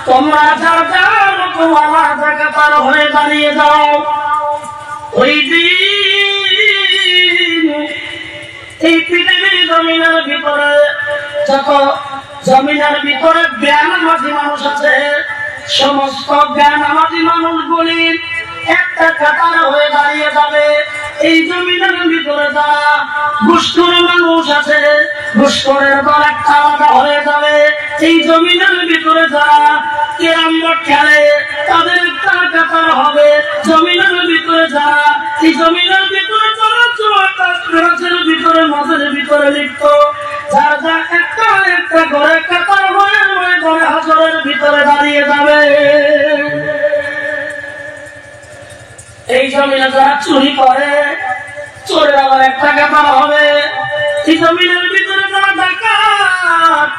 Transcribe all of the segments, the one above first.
তোমরা যার যার মতো আল্লাহ জাকাতার হয়ে দাঁড়িয়ে যাও। ওই দিন এই পৃথিবীর জমিনের ভিতরে যত জমিনের ভিতরে জ্ঞানবাদী মানুষ আছে, সমস্ত জ্ঞানবাদী মানুষগুলি একটা কাতার হয়ে দাঁড়িয়ে যাবে। এই জমিনের ভিতরে যারা ঘুষখোর মানুষ আছে, ঘুষখোরের দল একটা আলাদা হয়ে যাবে। এই জমিনের ভিতরে যারা ক্যারাম বোর্ড খেলে তাদের একটা কাতার হবে। জমিনের ভিতরে যারা এই জমিনের ভিতরে যারা জুয়ার ভিতরে মদের ভিতরে লিপ্ত, যারা যা একটা একটা ঘরে কাতার হয়ে ঘরে হাজরের ভিতরে দাঁড়িয়ে যাবে। এই জমিনে যারা চুরি করে, চোরের আবার একটা কাতার হবে। এই জমিনের ভিতরে যারা ডাকাত,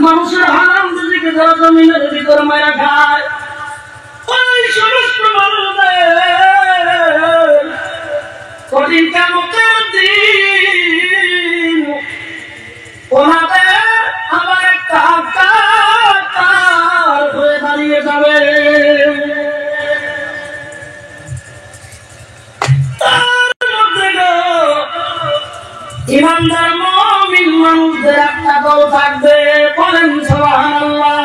মানুষের হারাম রুজিকে যারা জমিনের ভিতরে মারা খায়, ওই সমস্ত মানুষদের কঠিন কিয়ামতের দিন ওনাদের আবার একটা কাতার হয়ে দাঁড়িয়ে যাবে। ইমানদার মুমিন মানুষদের একটা দল থাকবে, বলেন সুবহানাল্লাহ।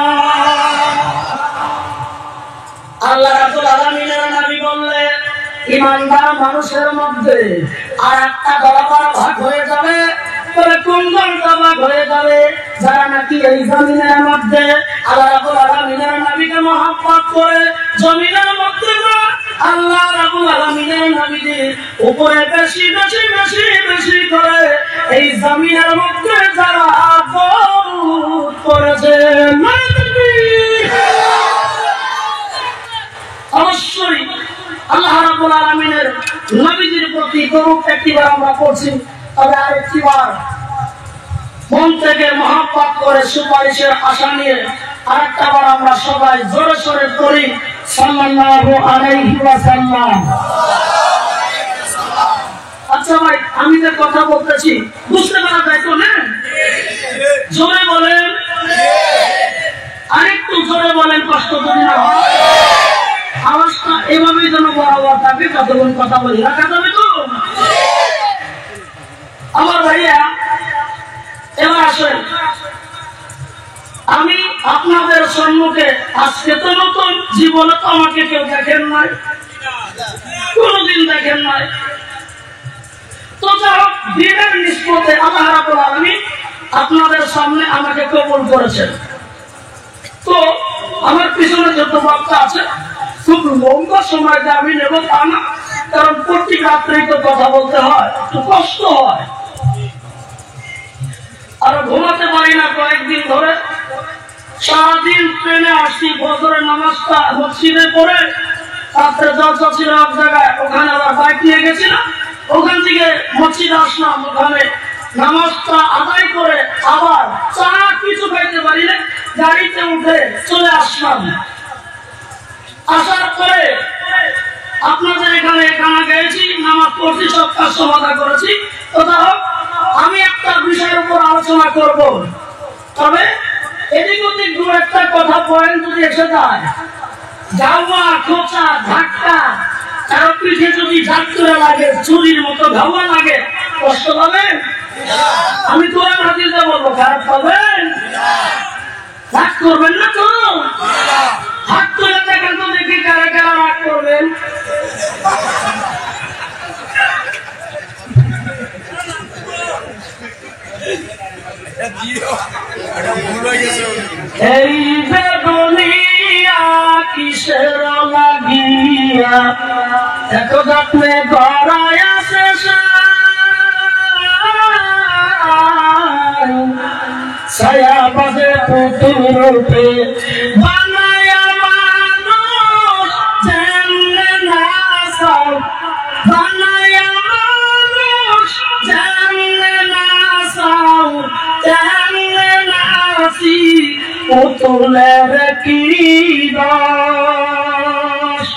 আল্লাহ রাব্বুল আলামিনের নবী বললেন ইমানদার মানুষের মধ্যে আর একটা দল ভাগ হয়ে যাবে। বলে কোন দলটা ভাগ হয়ে যাবে? যারা নাকি এই জমিনের মধ্যে আল্লাহ রাব্বুল আলামিনের নবীকে মহব্বত করে, জমিনের মধ্যে আল্লাহ রাব্বুল আলামিনের নবীর উপরে বেশি বেশি বেশি বেশি করে এই জমিনের মধ্যে যারা দরুদ পড়েছে, অবশ্যই আল্লাহ রাব্বুল আলামিনের নবীর প্রতি দরুদ একটিবার আমরা পড়ছি, তবে আরেকটিবার মন থেকে মহব্বত করে সুপারিশের আশা নিয়ে আরেকটা বার আমরা সবাই জোরে সোরে পড়ি সাল্লাল্লাহু আলাইহি ওয়াসাল্লাম। আচ্ছা ভাই, আমি যে কথা বলতেছি বুঝতে পারা যায় তো না? জোরে বলেন, আরেকটু জোরে বলেন, কষ্ট যদি না হয়। আওয়াজটা এভাবেই যেন বরাবর থাকে, যতক্ষণ কথা বলি রাখা যাবে তো? আমার ভাইয়া এবার আসেন, আমি আপনাদের সম্মুখে আজকে তো নতুন, জীবনে তো আমাকে কেউ দেখেন নাই, কোনদিন দেখেন নাই। তো যা হোক, দিনের নিষ্পত্তি আল্লাহ রাব্বুল আলামিন আপনাদের সামনে আমাকে কবুল করেছেন। তো আমার পিছনে যত বক্তা আছে খুব লম্বা সময় আমি নেব তা না, কারণ প্রত্যেক রাত্রেই তো কথা বলতে হয়, একটু কষ্ট হয়, আর ঘুমাতে পারি না কয়েকদিন ধরে। সারাদিন ট্রেনে আসছি, ফজরের নামাজটা মসজিদে পড়ে রাত্রে জলসা ছিল এক জায়গায়, ওখানে আবার বাইক নিয়ে গেছিলাম, ওখান থেকে মসজিদে আসলাম, ওখানে নামাজটা আদায় করে আবার চা কিছু খাইতে পারি না, গাড়িতে উঠে চলে আসলাম। আসার পরে আপনাদের এখানে গানা গেয়েছি, নামাজ পড়ছি, সব কাজ সমাধান করেছি। তো আমি একটা বিষয়ের উপর আলোচনা করব, তবে এদিক ওদিক দু একটা কথা পয়েন্ট যদি এসে যায়, ধাওয়া খোঁচা ধাক্কা, কারো পিঠে যদি ঝাঁকুরে লাগে, চুরির মতো ধাওয়া লাগে, কষ্ট পাবেন? আমি কোরআন হাদিসে বলবো, খারাপ পাবেন? রাগ করবেন না তো? হাত তুলে দেখেন তো দেখি কারা কারা রাগ করবেন। এই যে দুনিয়া কিসের লাগিয়া এত যত্নে গড়ায় আছে, ছায়া বাজে পুতুল রূপে বানায়া মানুষ জানলে না সাও, বানায়া মানুষ জানলে না সাও, জানলে না সি পুতুলের কি দোষ।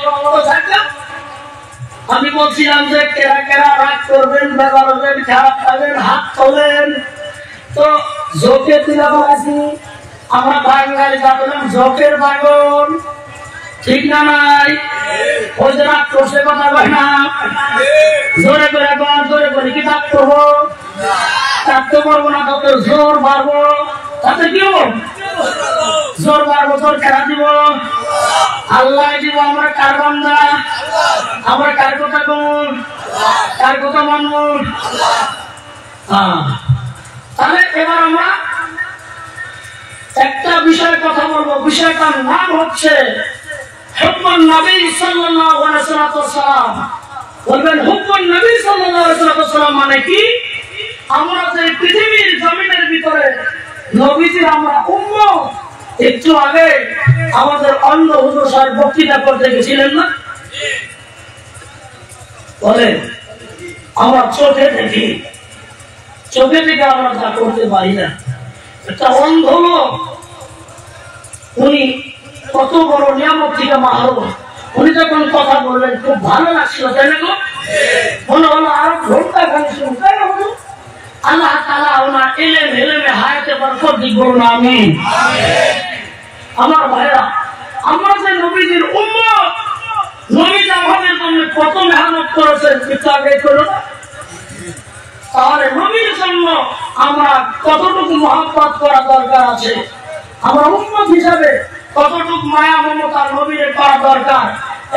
আমি বলছিলাম যে কেরা কেরা রাগ করবেন, বেজার হবেন, খারাপ পাবেন, হাত তোলেন। তো জোকে তিলাওয়াত আছি, আমরা বাঙালি যাবেন জকের বাগন, ঠিক না নাই? ওই যে রাগ করছে কথা কয় না, জোরে করে গান জোরে করে কি ডাক করবো? ডাকতে পারবো না, তত জোর বাড়বো, তাতে কি হবো? জোর বাড়বো, জোর খেলা দিব, আল্লাহ দিব। আমরা কার বান্দা? আমরা কার কথা কম, কার কথা মানব? তাহলে এবার আমরা একটা বিষয়ে কথা বলবো, বিষয়টার নাম হচ্ছে হুব্বুন নবী সাল্লাল্লাহু আলাইহি ওয়াসাল্লাম। বলবেন হুব্বুন নবী সাল্লাল্লাহু আলাইহি ওয়াসাল্লাম মানে কি? আমরা যে পৃথিবীর জমিনের ভিতরে নবীজির আমরা উম্মত। একটু আগে আমাদের অন্য হুজুর সাহেব বক্তৃতা করতে গেছিলেন না? বলেন, আমরা চোখে দেখি, চোখে দেখে আমরা তা করতে পারি না। একটা অন্ধ লোক, উনি কত বড় নিয়ামত থেকে মাহরুম। উনি যখন কথা বললেন খুব ভালো লাগছিল, তাই না গো? মনে হলো আরো ঘন্টা খালি শুনতে হলো। আল্লাহ তাআলা ওনার এলেমে হায়াতে বরকত দিক বলুন আমিন। আমার ভাইরা, আমরা যে নবীজির উম্মত, নবীজি আমাদের জন্য কত মেহনত করেছেন, কিন্তু আগে করো না। তাহলে নবীর জন্য আমরা কতটুকু মহব্বত করা দরকার আছে, আমরা উম্মত হিসাবে কতটুকু মায়া মমতা নবীর করা দরকার,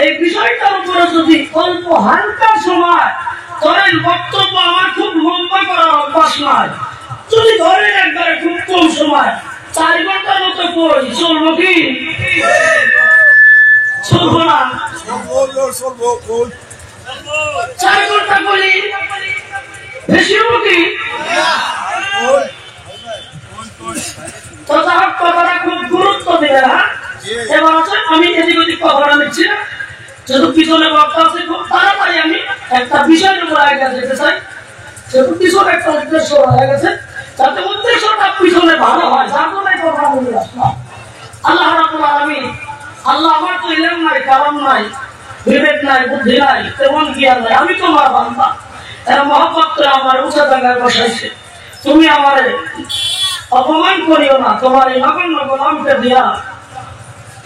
এই বিষয়টার উপরে যদি অল্প হালকা সময় ধরেন, বক্তব্য আমার খুব লম্বা করার অভ্যাস নয়, যদি ধরেন একবারে খুব কম সময় 4 ঘন্টার মতো কই, চলবো কি? চলবো না? 4 ঘন্টা বলি বেশি হবো কি? কথাটা খুব গুরুত্ব দিবে। হ্যাঁ, এবার আছে আমি এদিক ওদিক কথাটা নিচ্ছি না, যেহেতু পিছনে বক্তা আছে, খুব তাড়াতাড়ি আমি একটা বিষয়ের উপর আগে যেতে চাই। যেহেতু পিছনে একটা উদ্দেশ্য হয়ে গেছে, যাতে উদ্দেশ্যটা পিছনে ভালো হয়, যার জন্য কথা বলে আসলাম। আল্লাহ রাব্বুল আলামিন, আল্লাহ আমার তো ইলম নাই, কালাম নাই, বিবেক নাই, বুদ্ধি নাই, তেমন জ্ঞান নাই, আমি তোমার বান্দা। এরা মহব্বত করে আমার উঁচা জায়গায় বসাইছে। তুমি আমারে অপমান করিও না, তোমার এই নগণ্য গোলামকে দিয়া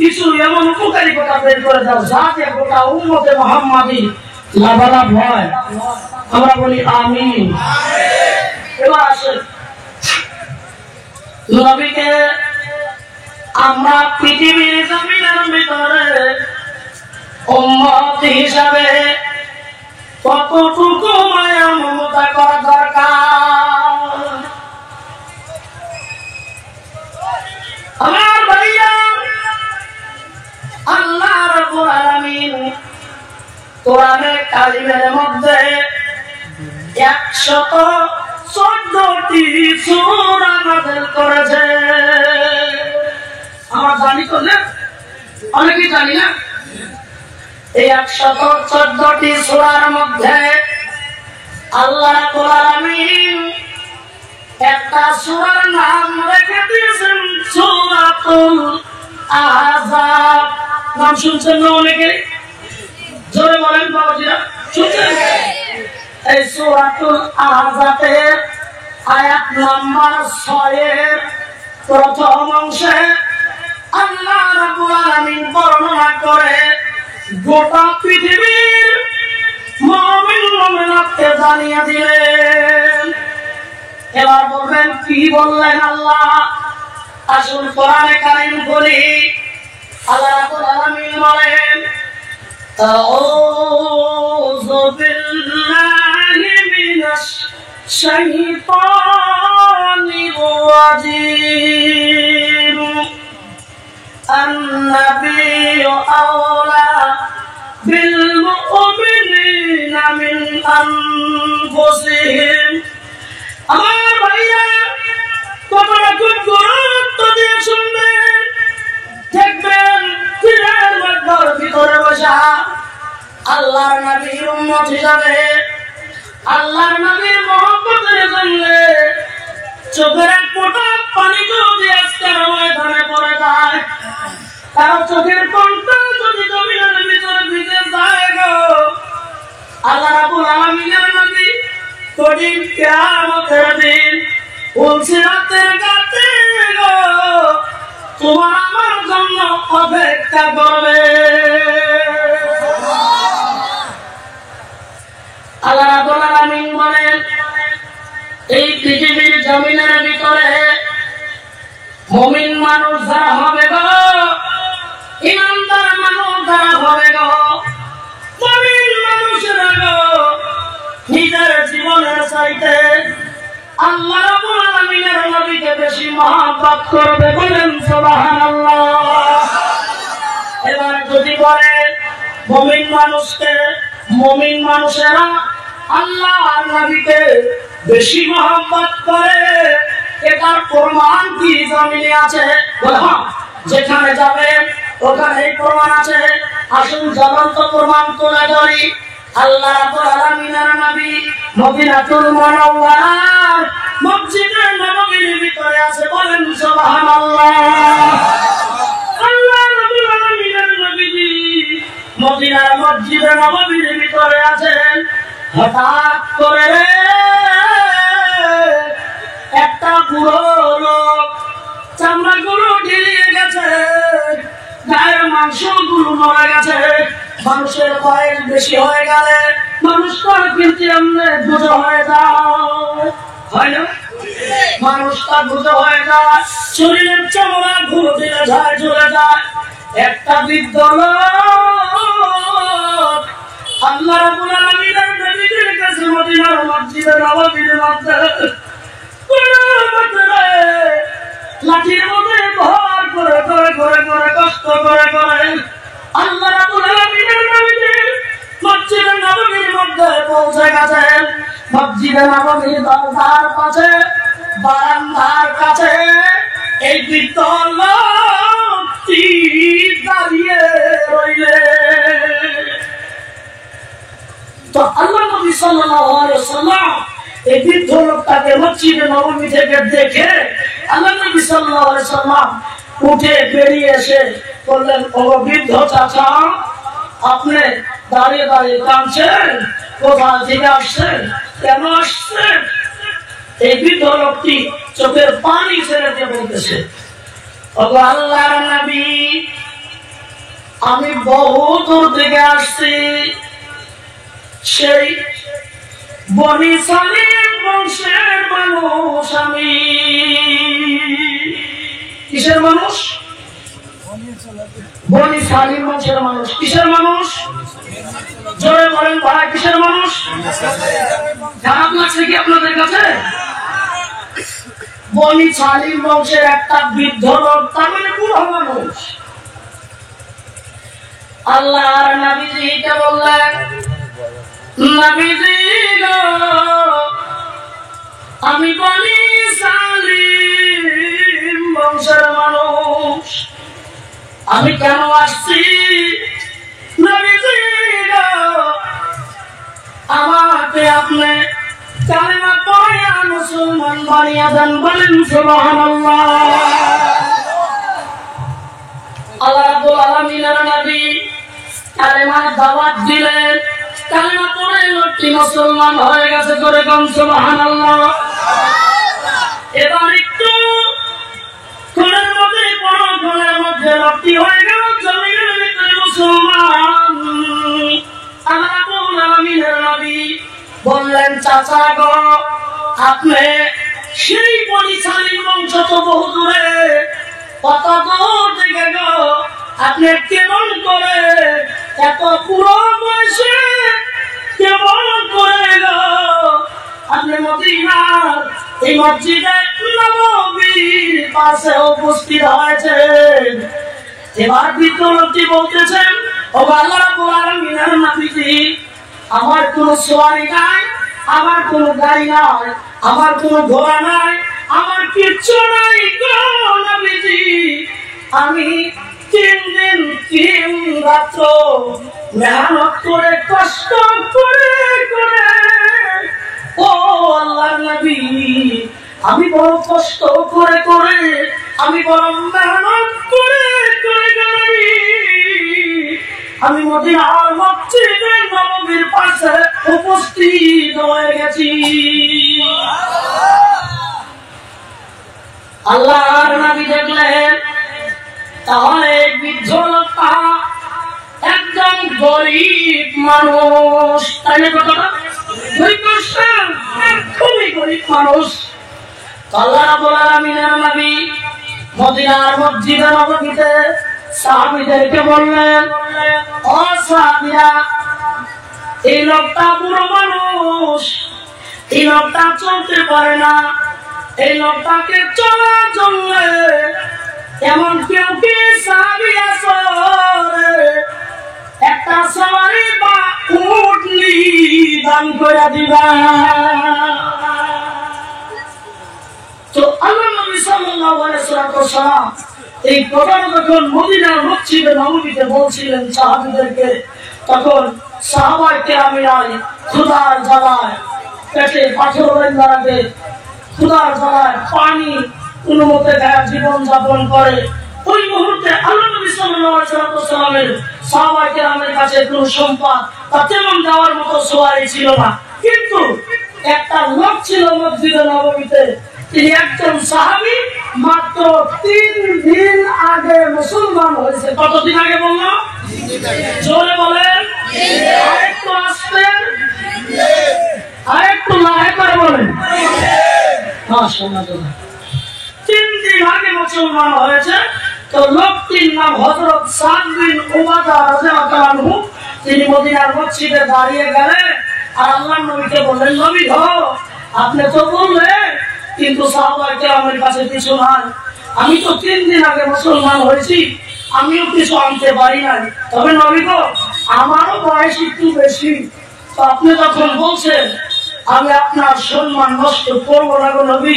কিছু এমন উপকারী কথা বের করে দাও, যাতে গোটা উম্মতে মুহাম্মাদী লাভালাভ হয়। আমরা বলি আমিন। এবার আসেন, নবীকে আমরা পৃথিবীর জমিনের ভিতরে উম্মত হিসাবে কতটুকু মায়া মমতা করা দরকার। আমার ভাইয়া, আল্লাহ রাব্বুল আলামিন কোরআনে কারিমের মধ্যে 114টি সূরা নাযিল করেছে। আমরা জানি তো না, অনেকেই জানি না। এই 114টি সূরার মধ্যে আল্লাহ রাব্বুল আলামিন একটা সূরার নাম রেখে দিয়েছেন সূরাতুল আহজাব। নাম শুনছেন না অনেকে? জোরে বলেন বাবাজিরা, শুনছেন? এই সূরাতুল আহজাবের আয়াত নাম্বার 6 এর প্রথম অংশে আল্লাহ রাব্বুল আলামিন বর্ণনা করে গোটা পৃথিবীর মুমিন মুমিনাতকে জানিয়ে দিলেন। এবার বলবেন কি বললেন আল্লাহ? আসুন কোরআনে কারীম বলি। আল্লাহ রাব্বুল আলামিন বলেন, আউযু বিল্লাহি মিনাশ শাইতানির রাজীম। আন-নাবিয়্যু আওলা বিল মুমিনিনা মিন আনফুসিহিম। আমার ভাইয়া, কথাটা খুব গুরুত্ব দিয়ে শুনবেন, দেখবেন পীরের মাথার ভিতরে বসা আল্লাহর নবীর উম্মত হিসাবে, আল্লাহর নবীর মহব্বতের জন্য চোখের এক ফোঁটা পানি যদি আজকের ময়দানে পড়ে যায়, কারো চোখের কোণটা যদি জমিনের ভিতরে ভিজে যায় গো, আল্লাহ রাব্বুল আলামিনের নবী কঠিন কিয়ামতের দিন পুলসিরাতের ঘাটে গো তোমার আমার জন্য অপেক্ষা করবে। আল্লাহ রাব্বুল আলামিন বলেন, এই পৃথিবীর জমিনের ভিতরে মুমিন মানুষ যারা হবে গো, ইমানদার মানুষ যারা হবে গো, মুমিন মানুষরা গো, নিজের জীবনের চাইতে আল্লাহ রাব্বুল আলামিনের নবীকে বেশি মহব্বত করবে। বলেন সুবহানাল্লাহ। এবার যদি বলে মুমিন মানুষকে, মুমিন মানুষেরা আল্লাহর নবীকে বেশি মহব্বত করে, এটার প্রমাণ কি জমিনে আছে? যেখানে যাবেন ওখানে প্রমাণ আছে। আসুন জ্বলন্ত প্রমাণ তুলে ধরি। আল্লাহ রাব্বুল আলামিনের নবী মদিনাতুল মুনাওয়ারার মসজিদে নববীর ভিতরে আছে। বলেন সুবহানাল্লাহ। আল্লাহ রাব্বুল আলামিনের নবীজি মদিনার মসজিদে নববীর ভিতরে আছেন। হঠাৎ করে একটা বুড়ো লোক, চামড়াগুলো ঢিলিয়ে গেছে, গায়ের মাংসগুলো মরে গেছে। মানুষের বয়স বেশি হয়ে গেলে মানুষটা কিন্তু এমনি গুজো হয়ে যায়, হয় না? মানুষটা গুজো হয়ে যায়, শরীরের চামড়া ঘুরে দিলে যায়, ঝরে যায়। একটা বৃদ্ধ লোক আল্লাহ রাব্বুল আলামিনের নবীর কাছে মদিনার মসজিদে নববীর মধ্যে লাঠির মধ্যে ভর করে করে করে করে কষ্ট করে করে আল্লাহ রাব্বুল আলামিনের নবীর মসজিদে নববীর মধ্যে পৌঁছে গেছেন। মসজিদে নববীর দরজার পাশে বারান্দার কাছে এই বৃদ্ধ লোকটি দাঁড়িয়ে রইলেন। তো আল্লাহ নবী সাল্লাল্লাহু আলাইহি ওয়াসাল্লাম এই বৃদ্ধ লোকটাকে মসজিদে নববী থেকে দেখে আল্লাহ নবী সাল্লাল্লাহু আলাইহি ওয়াসাল্লাম উঠে বেরিয়ে এসে বললেন, ও বৃদ্ধ চাচা, আপনি দাঁড়িয়ে দাঁড়িয়ে কাঁদছেন, কোথা থেকে আসছেন, কেন আসছেন? এই বৃদ্ধ লোকটি চোখের পানি ছেড়ে দিয়ে বলতেছে, ওগো আল্লাহর নবী, আমি বহু দূর থেকে আসছি, সেই বনি সালিম বংশের মানুষ আমি। কিসের মানুষ? বনি সালিম বংশের মানুষ। কিসের মানুষ? জোরে বলেন ভাই, কিসের মানুষ? খারাপ লাগছে কি আপনাদের কাছে? বনি সালিম বংশের একটা বৃদ্ধ লোক, তার মানে বুড়ো মানুষ। আল্লাহর নবীজিকে বললেন, নবীজি গো, আমি বনি সালিম বংশের মানুষ, আমি কেন আসছি? নবীজি গো, আমাকে আপনি কালেমা পড়িয়া মুসলমান বানিয়ে দেন। বলেন সুবহানাল্লাহ। আল্লাহ রাব্বুল আলামিনের নবী কালেমার দাওয়াত দিলেন, কালেমা পড়ে লোকটি মুসলমান হয়ে গেছে। করে কোন সুবহানাল্লাহ। এবার একটু কোণের মধ্যে পড়ো, কোণের মধ্যে লোকটি হয়ে গেল জমিনের ভিতরে মুসলমান। আল্লাহ রাব্বুল আলামিনের নবী বললেন, চাচা গো, আপনি সেই বনি সালিম বংশ তো বহু দূরে, কত দূর থেকে গো, আপনি কেমন করে এত পুরো বয়সে কেমন করে গো আপনি মদিনার এই মসজিদে নববীর পাশে উপস্থিত হয়েছেন? এবার বৃদ্ধ লোকটি বলতেছেন, ও আল্লাহ রাব্বুল আলামিনের নবীজি, আমার কোনো সওয়ারি নাই, আমার কোনো গাড়ি নাই, আমার কোনো ঘোড়া নাই, আমার কিচ্ছু নাই গো নবীজি। আমি 3 দিন 3 রাত্র মেহনত করে কষ্ট করে করে, ও আল্লাহর নবী, আমি বড় কষ্ট করে করে, আমি বড় মেহনত করে করে আমি মদিনার মসজিদে নববীর পাশে উপস্থিত হয়ে গেছি। আল্লাহর নবী দেখলেন তাহলে বৃদ্ধ লোকটা একজন গরিব মানুষ, তাই না? কথাটা খুবই গরিব মানুষ। আল্লাহ রাব্বুল আলামিনের নবী মদিনার মসজিদে নববীতে সাহাবীদেরকে বললেন, ও সাহাবীরা, এই লোকটা বুড়ো মানুষ, এই লোকটা চলতে পারে না, এই লোকটাকে চলার জন্য এমন কেউ কি সাহাবী আছে একটা সওয়ারি বা উটনি দান করে দিবা? তো আল্লাহ নবী সাল্লাল্লাহু আলাইহি ওয়াসাল্লাম এই কথাটা যখন মদিনার মসজিদে নববীতে বলছিলেন সাহাবীদেরকে, তখন সাহাবায়ে কেরামেরা ক্ষুধার জ্বালায় পেটে পাথর বেঁধে রাখে, ক্ষুধার জ্বালায় পানি কোনো মতে জীবন যাপন করে। ওই মুহূর্তে আল্লাহ নবী সাল্লাল্লাহু আলাইহি ওয়াসাল্লামের সাহাবায়ে কেরামের কাছে কোনো সম্পদ বা তেমন দেওয়ার মতো সোয়ারি ছিল না, কিন্তু একটা লোক ছিল মসজিদে নববীতে, তিনি একজন সাহাবী, মাত্র 3 দিন আগে মুসলমান হয়েছে। কতদিন আগে বললো? জোরে বলেন, আরেকটু আসবেন, আরেকটু লাহে করে বলেন। মাশাআল্লাহ, 3 দিন আগে মুসলমান হয়েছে। তো লোকটির নাম হযরত সাদ বিন উবাদা রাদিয়াল্লাহু আনহু। তিনি মদিনার মসজিদে দাঁড়িয়ে গেলেন আর আল্লাহর নবীকে বললেন, নবী গো, আপনি তো বললেন কিন্তু সাহাবায়ে কেরামের কাছে কিছু নাই, আমি তো 3 দিন আগে মুসলমান হয়েছি, আমিও কিছু আনতে পারি নাই, তবে নবী গো, আমারও বয়স একটু বেশি, তো আপনি যখন বলছেন আমি আপনার সম্মান নষ্ট করবো না গো নবী,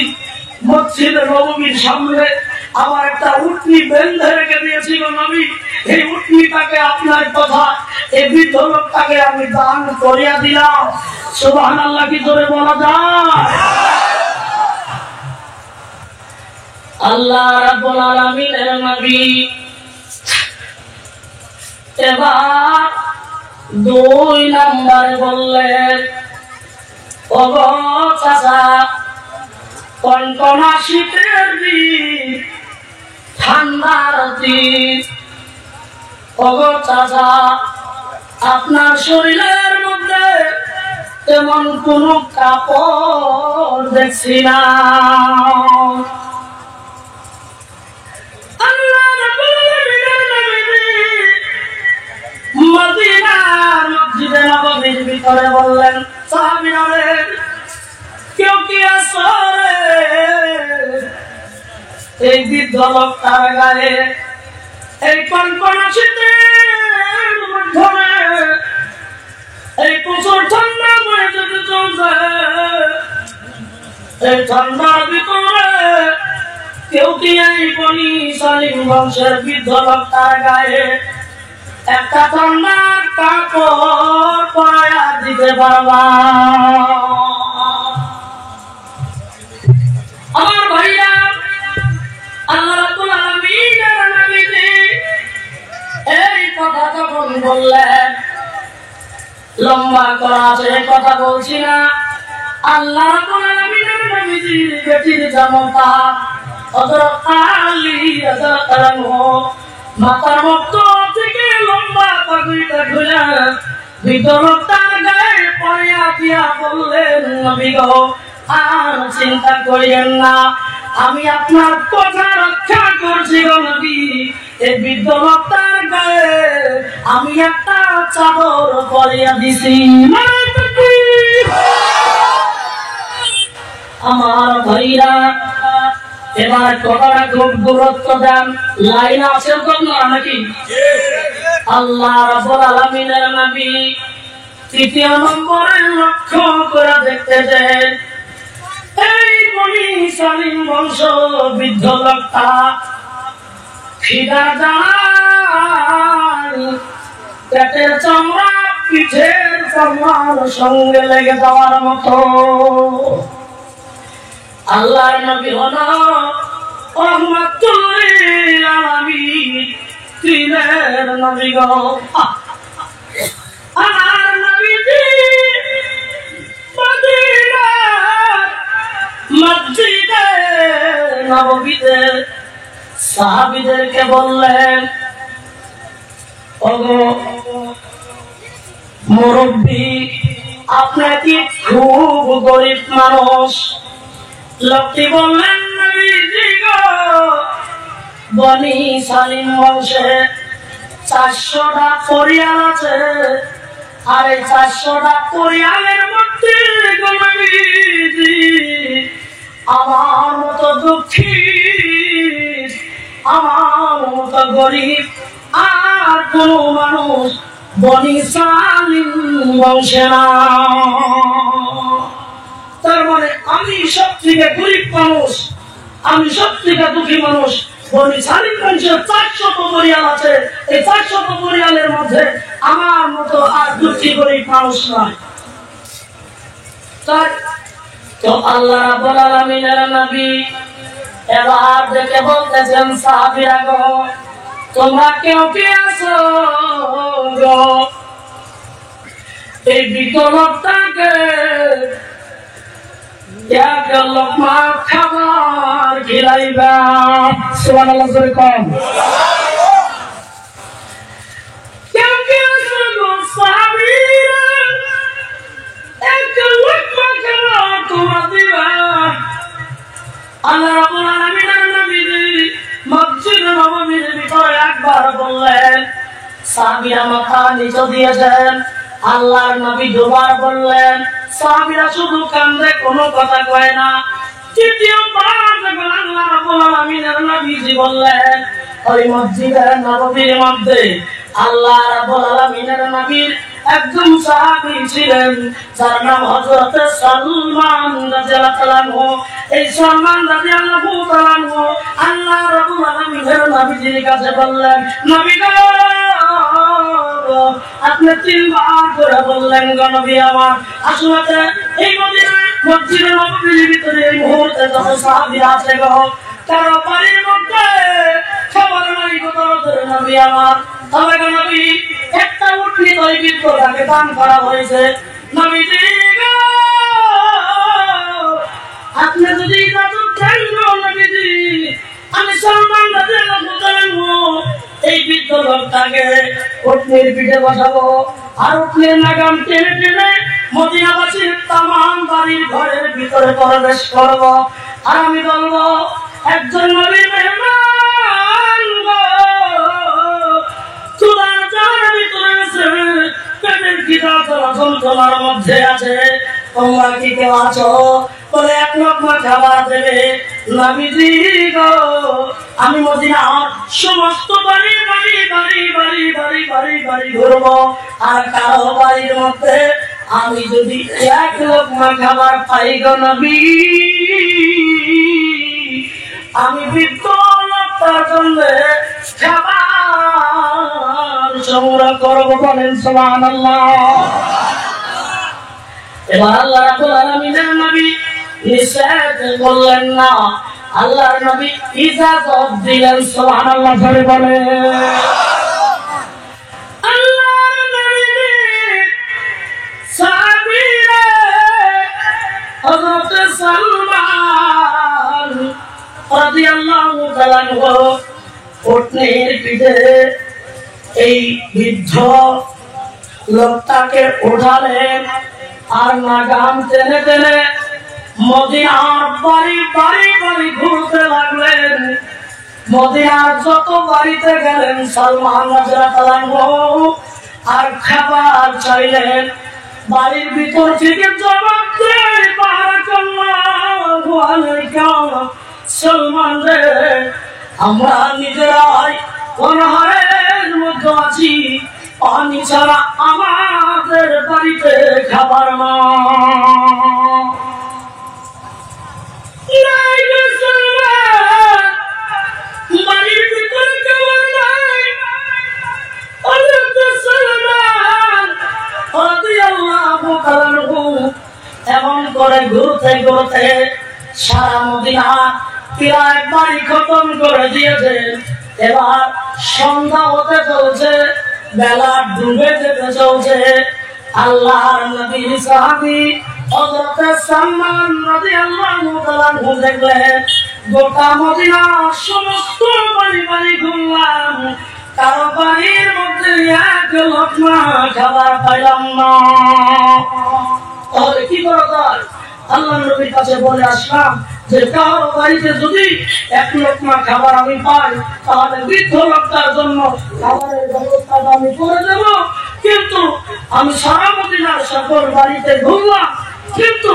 মসজিদে নববীর সামনে আমার একটা উটনি বেঁধে রেখে দিয়েছি গো নবী, এই উটনিটাকে আপনার কথা এই বৃদ্ধ লোকটাকে আমি দান করিয়া দিলাম। সুবহানাল্লাহ কি জোরে বলা যায়? আল্লাহ রাব্বুল আলামিনের নবী এবার 2 নম্বরে বললেন, ওগো চাচা, কনকনা শীতের দিন, ঠান্ডার দিন, ওগো চাচা, আপনার শরীরের মধ্যে তেমন কোনো কাপড় দেখছি না। মদিনার মসজিদে নববীর ভিতরে বললেন, সাহাবীরা রে, কেউ কি আছো রে? এই বৃদ্ধ লোকটার গায়ে এই কনকনা শীতের মধ্যে এই প্রচুর ঠান্ডা বয়ে যেতে চলছে, এই ঠান্ডার ভিতরে কেউ কি এই বনি সালিম বংশের বৃদ্ধ লোকটার গায়ে একটা ঠান্ডার কাপড় পরাইয়া দিতে পারবা? আমার ভাইরা, আল্লাহ রাব্বুল আলামিনের নবী এই কথা যখন বললেন, লম্বা করা আছে কথা বলছি না, আল্লাহ রাব্বুল আলামিনের নবীজির বেটির জামাতা হযরত আলী রাদিয়াল্লাহু আনহু মাথার মধ্যে থেকে লম্বা পাগড়িটা খুলে ভিতরটার গায়ে পরিয়া দিয়া বললেন, নবী গো, আর চিন্তা করিয়েন না, আমি আপনার কথা রক্ষা করছি গো নবী, এই বৃদ্ধ লোকটার গায়ে আমি একটা চাদর পরিয়া দিছি। আমার ভাইরা, এবার কথাটা খুব গুরুত্ব দেন, লাইন আছে তো নাকি? আল্লাহ রাব্বুল আলামিনের নবী 3 নম্বরে লক্ষ্য করে দেখতে দেন, এই বনি সালিম বংশ বৃদ্ধ লোকটা খিদা জান, পেটের চামড়া পিঠের চামড়ার সঙ্গে লেগে যাওয়ার মতো। আল্লাহর নবী হলো রাহমাতুল লিল আলামিন, তিনের নবী গো। আর নবীজি মদিনার মসজিদে নববীতে সাহাবীদেরকে বললেন, ওগো মুরব্বী, আপনি কি খুব গরিব মানুষ? লোকটি বললেন, নবীজি গো, বনি সালিম বংশে 400টা পরিয়াল আছে, আর এই 400টা পরিয়ালের মধ্যে আমার মতো দুঃখী, আমার মতো গরিব আর কোন মানুষ বনি সালিম বংশে না। তার মানে আমি সব থেকে গরিব মানুষ, আমি সব থেকে দুঃখী মানুষ। বনি সালিম বংশের 400 পরিয়াল আছে, এই 400 পরিয়ালের মধ্যে আমার মতো আর দুঃখী গরিব মানুষ নয়। তো আল্লাহ রাব্বুল আলামিনের নবী এবার দেখে বলতেছেন, সাহাবীরা গো, তোমরা কেউ কে আছো গো, এই বিকলতাকে এক লোকমা খাবার খিলাইবা। সুবহানাল্লাহ জোরে কম। কেউ কে আছো গো সাহাবীরা, এক লোকমা খাবার তোমরা দিবা। আল্লাহ রাব্বুল আলামিনের নবী মসজিদ নববীর ভিতরে একবার বললেন, সাহাবীরা মাথা নিচু দিয়েছেন। আল্লাহর নবী দুবার বললেন, সাহাবীরা শুধু কান্দে, কোনো কথা কয় না। তৃতীয়বার যখন আল্লাহ রাব্বুল আলামিনের নবীজি বললেন, ওই মসজিদের নববীর মধ্যে আল্লাহ রাব্বুল আলামিনের নবীর একজন সাহাবী ছিলেন, যার নাম হযরত সালমান রাদিয়াল্লাহু আনহু। এই সালমান রাদিয়াল্লাহু আনহু আল্লাহ রাব্বুল আলামিনের নবীজির কাছে বললেন, নবী গো, আপনি 3 বার করে বললেন গো নবী আমার, আসলে এই মসজিদে নববীর ভিতরে এই মুহূর্তে যত সাহাবীরা আছে গো, কারো বাড়ির মধ্যে খাবার নাই গো নবী আমার। তবে গো নবী, একটা উটনি তৈরি করে তাকে দান করা হয়েছে। নবীজি গো, আপনি যদি ইজাজত দেন গো নবীজি, আমি সালমান রাদিয়াল্লাহু আনহু এই বৃদ্ধ লোকটাকে উটনির পিঠে বসাবো, আর উটনির লাগাম টেনে টেনে মদিনাবাসীর তামাম বাড়ির ঘরের ভিতরে প্রবেশ করব, আর আমি বলবো, একজন নবীর মেহমান গো, চুলার জাহার ভিতরে আছে, পেটের খিদা চলাচল তোমার মধ্যে আছে, তোমরা কি কেউ আছো? বলে 1 লোকমা খাবার দেবে। নবীজি গো, আমি মদিনার সমস্ত বাড়ি বাড়ি বাড়ি বাড়ি বাড়ি বাড়ি বাড়ি ঘুরবো, আর কারো বাড়ির মধ্যে আমি যদি 1 লোকমা খাবার পাই গো নবী, আমি বৃদ্ধ লোকটার জন্য খাবার সংগ্রহ করবো। বলেন সুবহানাল্লাহ। এবার আল্লাহ রাব্বুল আলামিনের নবী নিষেধ করলেন না, আল্লাহর নবী ইজাজত দিলেন। সুবহানাল্লাহ জোরে বলে। আল্লাহর নবী সাহাবীরা হযরত সালমান রাদিয়াল্লাহু তাআলা উটনির পিঠে এই বৃদ্ধ লোকটাকে উঠালেন, আর লাগাম টেনে টেনে মদিনার বাড়ি বাড়ি বাড়ি ঘুরতে লাগলেন। মদিনার যত বাড়িতে গেলেন সালমান রাদিয়াল্লাহু আনহু আর খাবার চাইলেন। বাড়ির ভিতর থেকে জবাব দেয়, বারাকাল্লাহু আলাইকা সালমান রে, আমরা নিজেরাই অনাহারের মধ্যে আছি, পানি ছাড়া আমাদের বাড়িতে খাবার না। বাড়ির ভিতরে খাবার নাই। এমন করে ঘুরতে ঘুরতে সারা মদিনা প্রায় বাড়ি খতম করে দিয়েছে। এবার সন্ধ্যা হতে চলছে, বেলা ডুবে যেতে চলছে। আল্লাহর নবীর সাহাবী হযরত সালমান রাদিয়াল্লাহু তাআলা দেখলেন গোটা মদিনা সমস্ত বাড়ি বাড়ি ঘুরলাম, কারো বাড়ির মধ্যে এক লোকমা খাবার পাইলাম না। তাহলে কি করা যায়? আল্লাহ নবীর কাছে বলে আসলাম যে কারো বাড়িতে যদি এক লোকমা খাবার আমি পাই, তাহলে বৃদ্ধ লোকটার জন্য খাবারের ব্যবস্থাটা আমি করে দেব। কিন্তু আমি সারা মদিনার সকল বাড়িতে ঘুরলাম, কিন্তু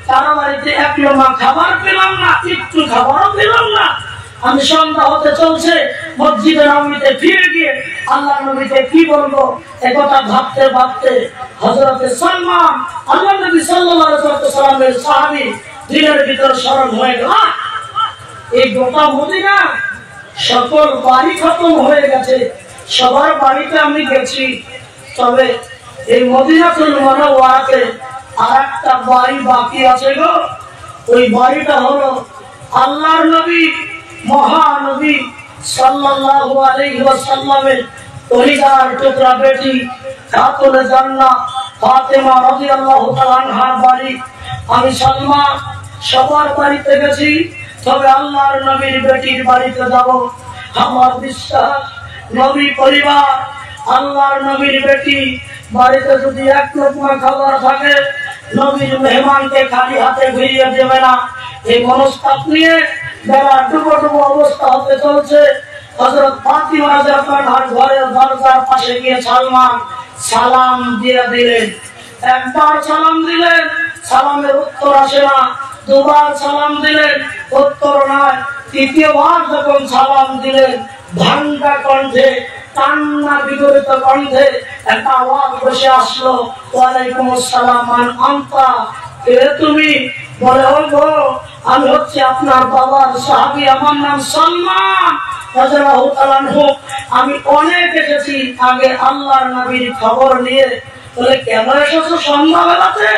কারো বাড়িতে এক লোকমা খাবার পেলাম না, একটু খাবারও পেলাম না। আমি সন্ধ্যা হতে চলছে, মসজিদে নববীতে ফিরে গিয়ে আল্লাহ নবীকে কি বলবো একথা ভাবতে ভাবতে হযরতে সালমান আল্লাহ নবী সাল্লাল্লাহু আলাইহি ওয়াসাল্লামের সাহাবী দিনের ভিতর স্মরণ হয়ে গেল। এই গোটা মদিনা সকল বাড়ি খতম হয়ে গেছে, সবার বাড়িতে আমি গেছি, তবে এই মদিনাতুল মুনাওয়ারাতে আরেকটা বাড়ি বাকি আছে গো। ওই বাড়িটা হলো আল্লাহর নবী মহানবী সাল্লাল্লাহু আলাইহি ওয়াসাল্লামের কলিজার টুকরা বেটি খাতুনে জান্নাত ফাতেমা রাদিয়াল্লাহু তাআলা আনহার বাড়ি। আমি সালমান সবার বাড়িতে গেছি, তবে আল্লাহর নবীর বেটির বাড়িতে যাব। আমার বিশ্বাস নবী পরিবার আল্লাহর নবীর বেটি বাড়িতে যদি এক লোকমা খাবার থাকে, নবীর মেহমানকে খালি হাতে ফিরিয়ে দেবে না। এই মনস্তাপ নিয়ে বেলা ডুবো ডুবো অবস্থা হতে চলছে। হযরত ফাতিমা রাদিয়াল্লাহু আনহার ঘরের দরজার পাশে গিয়ে সালমান সালাম দিয়ে দিলেন। একবার সালাম দিলেন, সালামের উত্তর আসে না। দুবার সালাম দিলেন, উত্তর নাই। তৃতীয়বার যখন সালাম দিলেন, ভাঙ্গা কণ্ঠে কান্না বিগলিত কণ্ঠে একটা আওয়াজ বসে আসলো, ওয়ালাইকুম আসসালাম মান আনতা, কে তুমি? বলে ওগো আমি হচ্ছে আপনার বাবার সাহাবী, আমার নাম সালমান রাদিয়াল্লাহু তাআলা আনহু। আমি অনেক এসেছি আগে আল্লাহর নবীর খবর নিয়ে। বলে কেন এসেছো সন্ধ্যাবেলাতে?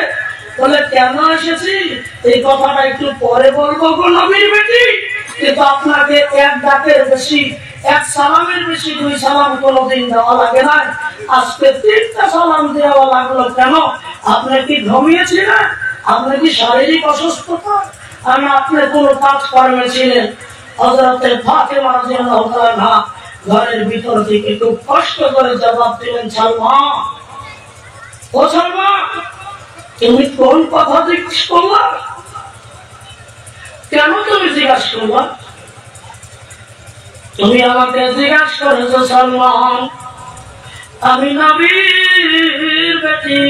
বলে কেন এসেছি এই কথাটা একটু পরে বলবো গো নবীর বেটি, কিন্তু আপনাকে এক ডাকের বেশি, এক সালামের বেশি দুই সালাম কোনোদিন দেওয়া লাগে না। আজকে 3টা সালাম দেওয়া লাগলো কেন? আপনি কি ঘুমিয়েছিলেন? আপনি কি শারীরিক অসুস্থতা? আমি আপনি কোনো কাজ কর্মে ছিলেন? হযরতে ফাতেমা রাদিয়াল্লাহু তাআলা ঘরের ভিতর থেকে খুব কষ্ট করে জবাব দিলেন, সালমান, ও সালমান, তুমি কোন কথা জিজ্ঞেস করলা? কেন তুমি জিজ্ঞাসা করলা? তুমি আমাকে জিজ্ঞাসা করেছো সালমান, আমি নবীর বেটি,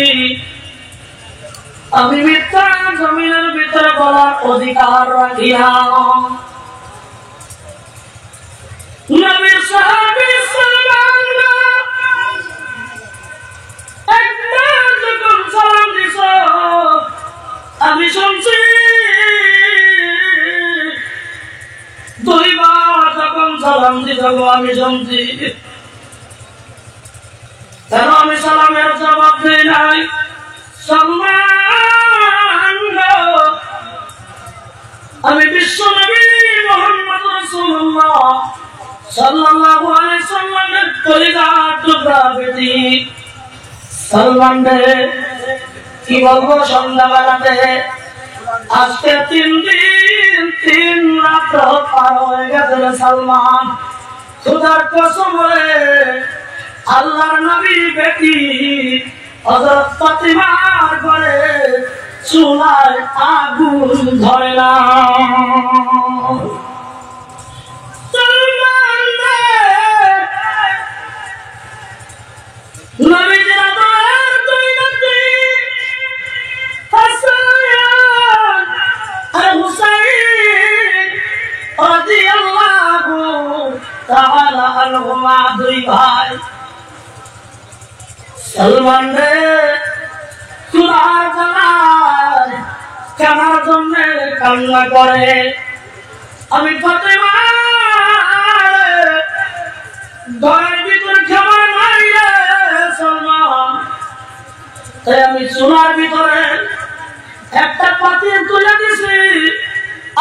আমি মিথ্যা জমিনের ভিতরে বলার অধিকার রাখি না। নবীর সাহাবী সালমান একবার যখন সালাম দিছ আমি শুনছি, দুইবার যখন সালাম দিছ আমি শুনছি, কেন আমি সালামের জবাব দিই নাই? সালমান, আমি বিশ্ব নবী মুহাম্মদ রাসূলুল্লাহ সাল্লাল্লাহু আলাইহি ওয়াসাল্লামের কলিজার টুকরা বেটি। সালমান রে, কি বলবো সন্ধ্যাবেলাতে? আজকে 3 দিন 3 রাত পার হয়ে গেছে রে সালমান। খোদার কসম রে, আল্লাহর নবীর বেটি হযরত ফাতিমার ঘরে চুলায় আগুন ধরে না। নবীজির আদর দুই নাতি হাসান আর হুসাইন রাদিয়াল্লাহু তাআলা আনহুমা, দুই ভাই। সালমান রে, চুলার জ্বালায় কেনার জন্য কান্না করে। আমি ফাতেমা ঘরের ভিতরে খাবার নাই রে সালমান, তাই আমি চুলার ভিতরে একটা পাতিল তুলে দিছি,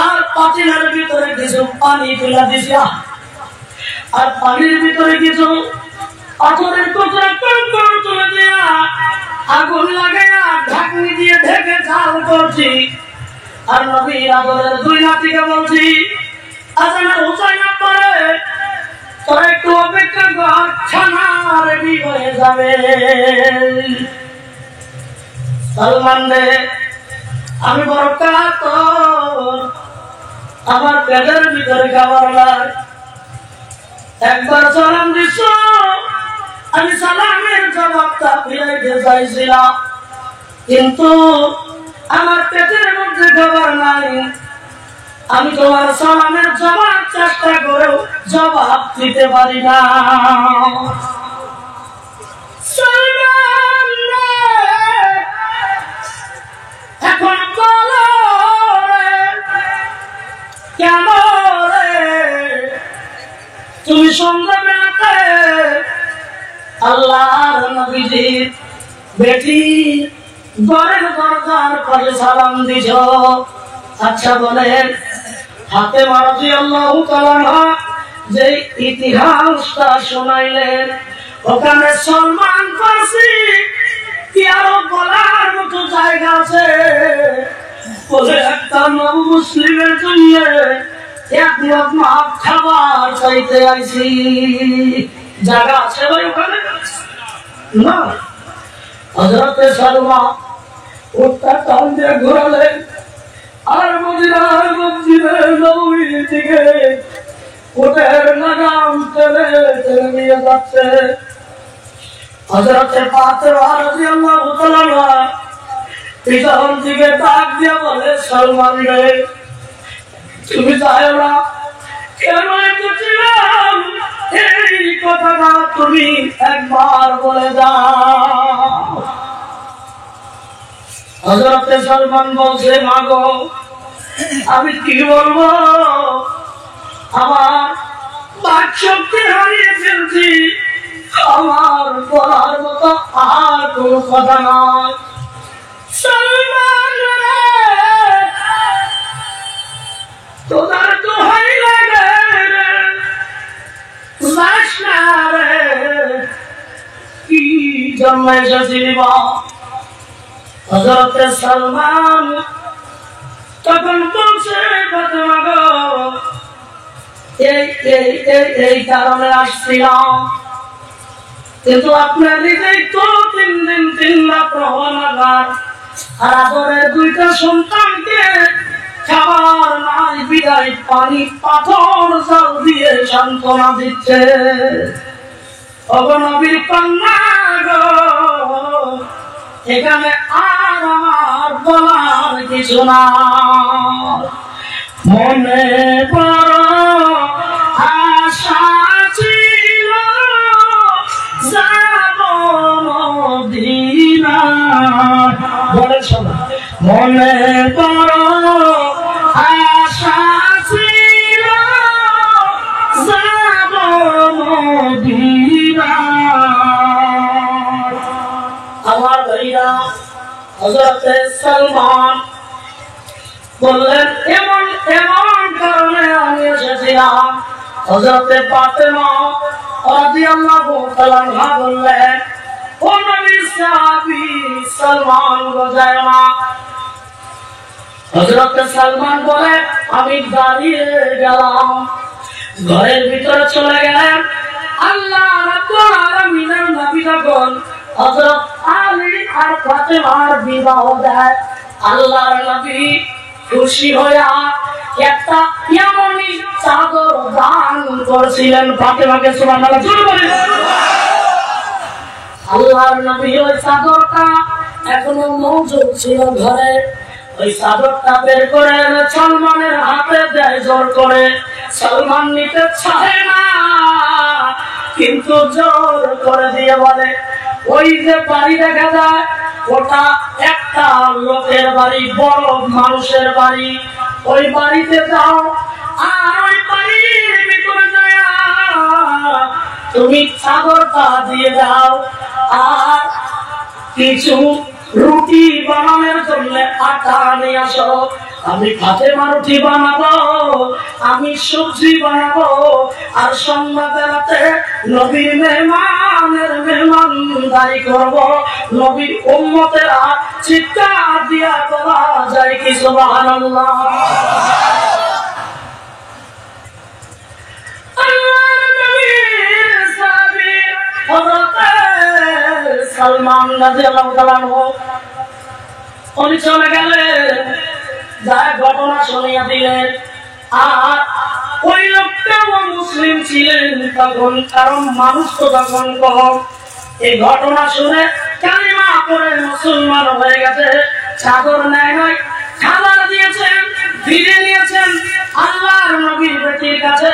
আর পাতিলের ভিতরে কিছু পানি তুলে দিছি, আর পানির ভিতরে কিছু পাথরের টুকরা তুলে দেয়া আগুন লাগাইয়া ঢাকনি দিয়ে ঢেকে ঝাল করছি। আর নবীর আদরের দুই নাতিকে বলছি, আজানের হুসাইন পরে তোরা একটু অপেক্ষা কর, খানা রেডি হয়ে যাবে। সালমান রে, আমি বড় কাতর, আমার পেটের ভিতরে খাবার নাই। একবার সালাম দিছ, আমি সালামের জবাবটা ফিরাইতে চাইছিলাম, কিন্তু আমার পেটের মধ্যে খাবার নাই। আমি তোমার সালামের জবাব চেষ্টা করেও জবাব দিতে পারি না। এখন বলো রে, কেন রে তুমি সন্ধ্যাবেলাতে আল্লাহর নবীজির বেটি ঘরের দরজার পাশে সালাম দিছ? আচ্ছা বলেন, ফাতেমা রাদিয়াল্লাহু তাআলা যে ইতিহাসটা শোনাইলেন, ওখানে সলমান ফারসি কি আরো বলার মতো জায়গা আছে? বলে একটা নব মুসলিমের জন্য এক লোকমা খাবার চাইতে আইছি, জায়গা আছে ভাই ওখানে? না। হযরতে সালমা উঠটা টান দিয়ে ঘোরালেন আর মদিনার মসজিদে নববীর দিকে উটের লাগাম টেনে টেনে নিয়ে যাচ্ছে। হযরতে ফাতেমা রাদিয়াল্লাহু তাআলা পিছন দিকে ডাক দিয়ে বলে, সালমান রে, তুমি যাও না, কেন এসেছিলাম এই কথাটা তুমি একবার বলে যাও। হযরতে সালমান বলছে, মাগো আমি কি বলবো, আমার বাক শক্তি হারিয়ে ফেলছি, আমার বলার মতো আর কোনো কথা নয়। সালমান রে, তোদের দোহাই লাগে যাস না রে, কি জন্ম এসেছিলি বা? হযরতে সালমান তখন বলছে, ফাতেমা গো, এই কারণে আসছিলাম, কিন্তু আপনার হৃদয় তো 3 দিন 3 রাত রহনাগার, আর আদরের 2টা সন্তানকে খাবার নাই বিদায় পানি পাথর জাল দিয়ে সান্ত্বনা দিচ্ছে। অগনবীর কন্যা গো, এখানে আর আমার বলার কিছু না। মনে বড় আশা ছিল যাব মদিনা, বলে শোনা, মনে বড় আশা ছিল যাব মদিনা। আমার ভাইরা, হযরতে সালমান বললেন, এমন এমন কারণে আমি এসেছিলাম। হযরতে ফাতেমা রাদিয়াল্লাহু তাআলা বললেন, ও নবীর সাহাবী সালমান গজায় না। হযরতে সালমান বলে, আমি দাঁড়িয়ে গেলাম, ঘরের ভিতরে চলে গেলেন। আল্লাহ রাব্বুল আলামিনের নবী যখন হযরত আলী আর ফাতেমার বিবাহ দেয়, আল্লাহর নবী খুশি হইয়া একটা এমনই চাদর দান করেছিলেন ফাতেমাকে। সুবহানাল্লাহ, জোরে বলেন। আল্লাহর নবী ওই চাদরটা এখনো মজুদ ছিল ঘরে, ওই চাদরটা বের করে সালমানের হাতে দেয় জোর করে। সালমান নিতে চায় না, কিন্তু জোর করে দিয়ে বলে, ওই যে বাড়ি দেখা যায় ওটা একটা লোকের বাড়ি, বড় মানুষের বাড়ি, ওই বাড়িতে যাও, আর ওই বাড়ির ভিতরে যায় তুমি চাদরটা দিয়ে দাও, আর কিছু রুটি বানানোর জন্য আটা নিয়ে আসো। আমি ফাতেমা রুটি বানাবো, আমি সবজি বানাবো, আর সন্ধ্যাবেলাতে নবীর মেহমানের মেহমানদারি করব। নবীর উম্মতেরা চিৎকার দিয়া বলা যায় কি সুবহানাল্লাহ। হযরতে সালমান রাদিয়াল্লাহু তাআলা উনি চলে গেলেন, যা ঘটনা শুনিয়ে দিলেন। আর ওই লোকটাও মুসলিম ছিলেন তখন, কারণ মানুষ তো তখন কম। এই ঘটনা শুনে কালিমা পড়ে মুসলমান হয়ে গেছে। চাদর নেয় নয়, খাবার দিয়েছেন, ফিরে নিয়েছেন আল্লাহর নবীর বেটির কাছে।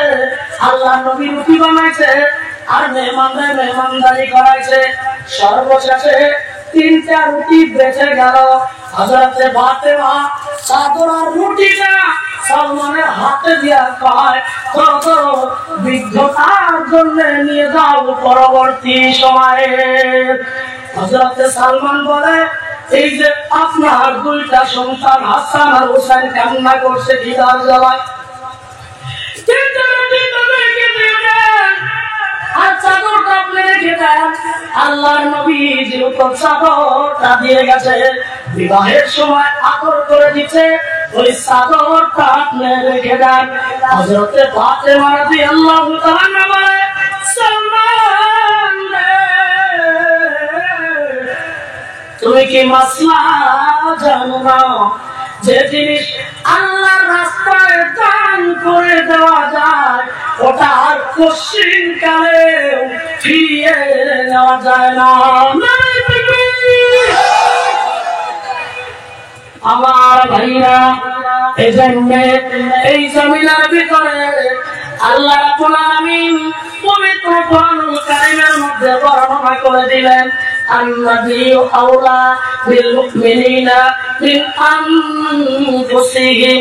আল্লাহর নবী রুটি বানাইছে আর মেহমানদের মেহমানদারি করাইছে। সর্বশেষে 3টা রুটি বেঁচে গেল। হযরতে ফাতেমা চাদর আর রুটিটা সালমানের হাতে দিয়া কয়, কত বিদ্ধতার জন্য নিয়ে যাও পরবর্তী সময়ে। হযরতে সালমান বলে, এই যে আপনার 2টা সন্তান হাসান আর হোসেন কান্না করছে খিদার জ্বালায়, আর চাদরটা আপনি রেখে দেন। আল্লাহর নবী যেহেতু চাদরটা দিয়ে গেছে, বিবাহের সময় আদর করে দিচ্ছে, ওই চাদরটা আপনি রেখে দেন। হযরতে ফাতেমা রাদিয়াল্লাহু তাআলা বলে, সালমান তুমি কি মাসলা জানো না? যে জিনিস আল্লাহর রাস্তায় দান করে দেওয়া যায়, ওটা আর কোশ্চিন কালে ফিরিয়ে নেওয়া যায় না। আমার ভাইরা, এই জন্য এই জমিনের ভিতরে আল্লাহ রাব্বুল আলামিন পবিত্র কোরআনুল কারীমের মধ্যে বর্ণনা করে দিলেন, النبي أولى بالمؤمنين من أنفسهم।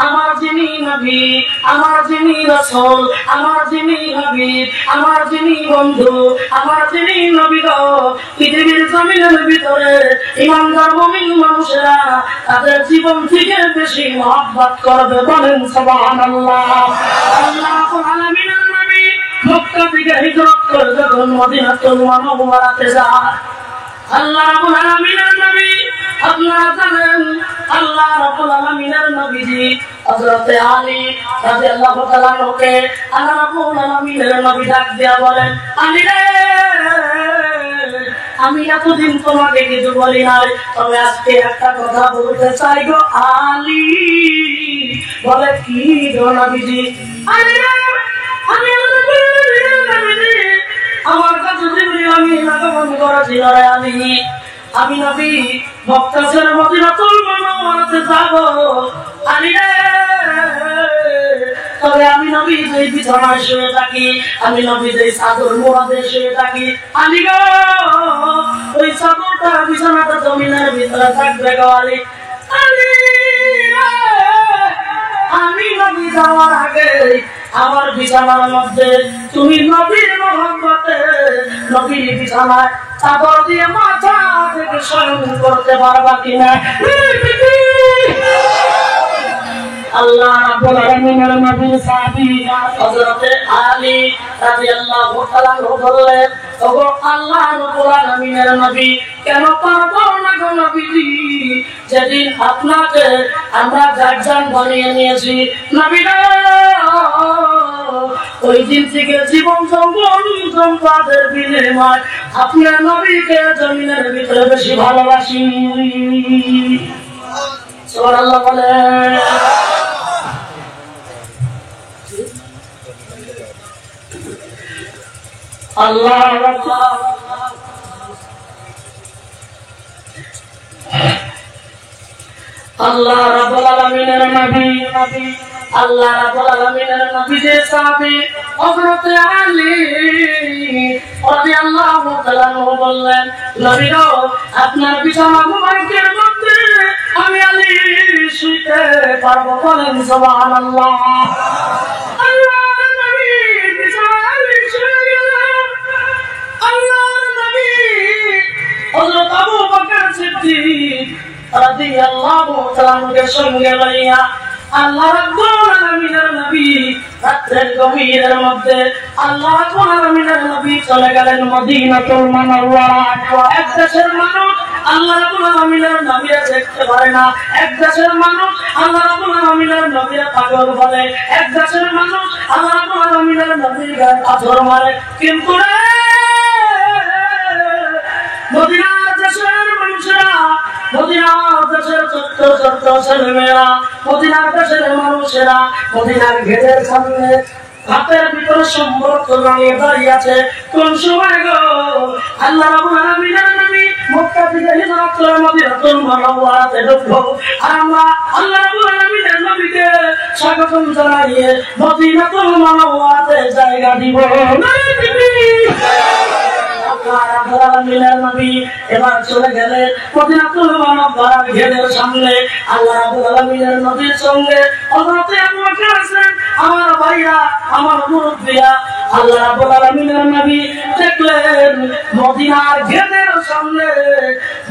আমার যিনি নবী, আমার যিনি রাসূল, আমার যিনি হাবিব, আমার যিনি বন্ধু, আমার যিনি নবী গো, পৃথিবীর জমিনের ভিতরে ঈমানদার মুমিন মানুষেরা তাদের জীবন থেকে বেশি মহব্বত করবে, বলেন সুবহানাল্লাহ। আল্লাহ রাব্বুল আলামিনের নবী মক্কা থেকে হিজরত করে যখন মদিনাতুল মুনাওয়ারাতে যায়, আল্লাহ রাব্বুল আলামিনের নবী, আপনারা জানেন আল্লাহ রাব্বুল আলামিনের নবীজি হযরতে আলী রাদিয়াল্লাহু তাআলা কে আল্লাহ রাব্বুল আলামিনের নবী ডাক দিয়া বলেন, আলী রে, আমি এতদিন তোমাকে কিছু বলি নাই, তবে আজকে একটা কথা বলতে চাই গো আলী। বলে, কি গো নবীজি? আলী রে, আমি আমার কাছে জিবরিল আমিন আগমন করেছিল রে আলী, আমি নবী মক্কা ছেড়ে মদিনাতুল মুনাওয়ারাতে যাব আলী রে। তবে আমি নবী যেই বিছানায় শুয়ে থাকি, আমি নবী যেই চাদর মোড়াতে শুয়ে থাকি, আলী গো, ওই চাদরটা বিছানাটা জমিনের ভিতরে থাকবে গো আলী। আলী আমি নবী যাওয়ার আগে আমার বিছানার মধ্যে তুমি নবীর মহব্বতে নবীর বিছানায় চাদর দিয়ে মাথা থেকে শয়ন করতে পারবা কিনা? আল্লাহ রাব্বুল আলামিনের নবীর সাহাবী হযরতে আলী রাদিয়াল্লাহু তাআলা বললেন, ওগো আল্লাহ রাব্বুল আলামিনের নবী, কেন পারবো না গো নবীজি? যেদিন আপনাকে আমরা গার্জিয়ান বানিয়ে নিয়েছি নবী গো, ওই দিন থেকে জীবন সম্পদের বিনিময় আপনার নবীকে জমিনের ভিতরে বেশি ভালোবাসি। সুবহানাল্লাহ বলে। আল্লাহ আল্লাহ রাব্বুল আলামিনের নবী, আল্লাহ রাব্বুল আলামিনের নবী যে সাহাবী হযরতে আলী রাদিয়াল্লাহু তাআলা বললেন, নবী গো, আপনার বিছানা মুবারকের মধ্যে আমি আলী শুইতে পারবো, বলেন সুবহানাল্লাহ। আল্লাহর নবী বিছানায় আলী শুয়ে গেলেন। আল্লাহর নবী হযরত আবু বকর সিদ্দিক রাদিয়াল্লাহু তাআলাকে সঙ্গে লইয়া আল্লাহ রাব্বুল আলামিনের নবী রাতের গভীরের মধ্যে আল্লাহ রাব্বুল আলামিনের নবী চলে গেলেন মদিনাতুল মুনাওয়ারা। এক দেশের মানুষ আল্লাহ রাব্বুল আলামিনের নবীরা দেখতে পারে না, এক দেশের মানুষ আল্লাহ রাব্বুল আলামিনের নবীরা পাগল বলে, এক দেশের মানুষ আল্লাহ রাব্বুল আলামিনের নবীর গায়ে পাথর মারে। কিন্তু মদিনার দেশের মানুষেরা, মদিনার দেশের ছোট্ট ছোট্ট ছেলেমেয়েরা, মদিনার দেশের মানুষেরা মদিনার গেটের সামনে হাতের ভিতরে সম্পর্ক নিয়ে দাঁড়িয়ে আছে। কোন সময় গো আল্লাহ রাব্বুল আলামিনের নবী মক্কা থেকে হিজরত করে মদিনাতুল মুনাওয়ারাতে ঢুকলো, আর আমরা আল্লাহ রাব্বুল আলামিনের নবীকে স্বাগতম জানিয়ে মদিনাতুল মুনাওয়ারাতে জায়গা দিব। এবার চলে গেলেন মদিনাতুল মুনাওয়ারার গেটের সামনে। আল্লাহ রাব্বুল আলামিনের নবীর সঙ্গে হযরত আবু বকর আছেন, আমার ভাইরা, আমার মুরব্বিরা। আল্লাহ রাব্বুল আলামিনের নবী দেখলেন মদিনার গেটের সামনে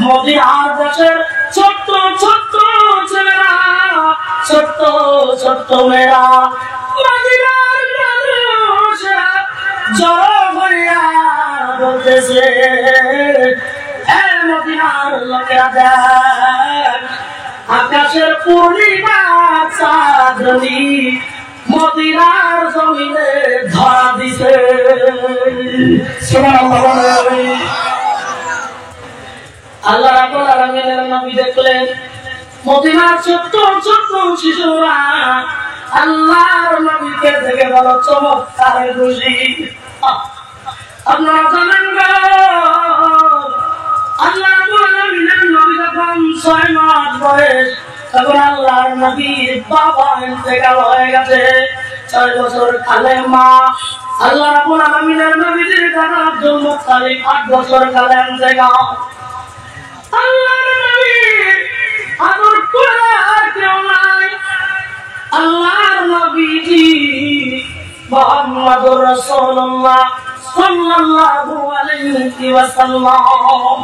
মদিনার দেশের ছোট্ট ছোট্ট ছেলেরা, ছোট্ট ছোট্ট মেয়েরা, মদিনার মানুষেরা জড়ো হইয়া বলতেছে, হে মদিনার লোকেরা দেখ, আকাশের পূর্ণিমা চাঁদনি মদিনার জমিনে ধরা দিছে। আল্লাহ রাব্বুল আলামিনের নবী দেখলেন মদিনার ছোট্ট ছোট্ট শিশুরা আল্লাহর নবীকে দেখে বড় চমৎকার খুশি। আপনারা জানেন গো, আল্লাহ রাব্বুল আলামিনের নবী যখন 6 মাস বয়স, তখন আল্লাহর নবীর বাবা ইন্তেকাল হয়ে গেছে। 6 বছর কালে মা আল্লাহ রাব্বুল আলামিনের নবীর দাদা আব্দুল মুত্তালিব 8 বছর কালে ইন্তেকাল। আল্লাহর নবীর আদর করার কেউ নাই। আল্লাহর নবীজি মুহাম্মদুর রাসূলুল্লাহ সাল্লাল্লাহু আলাইহি ওয়াসাল্লাম।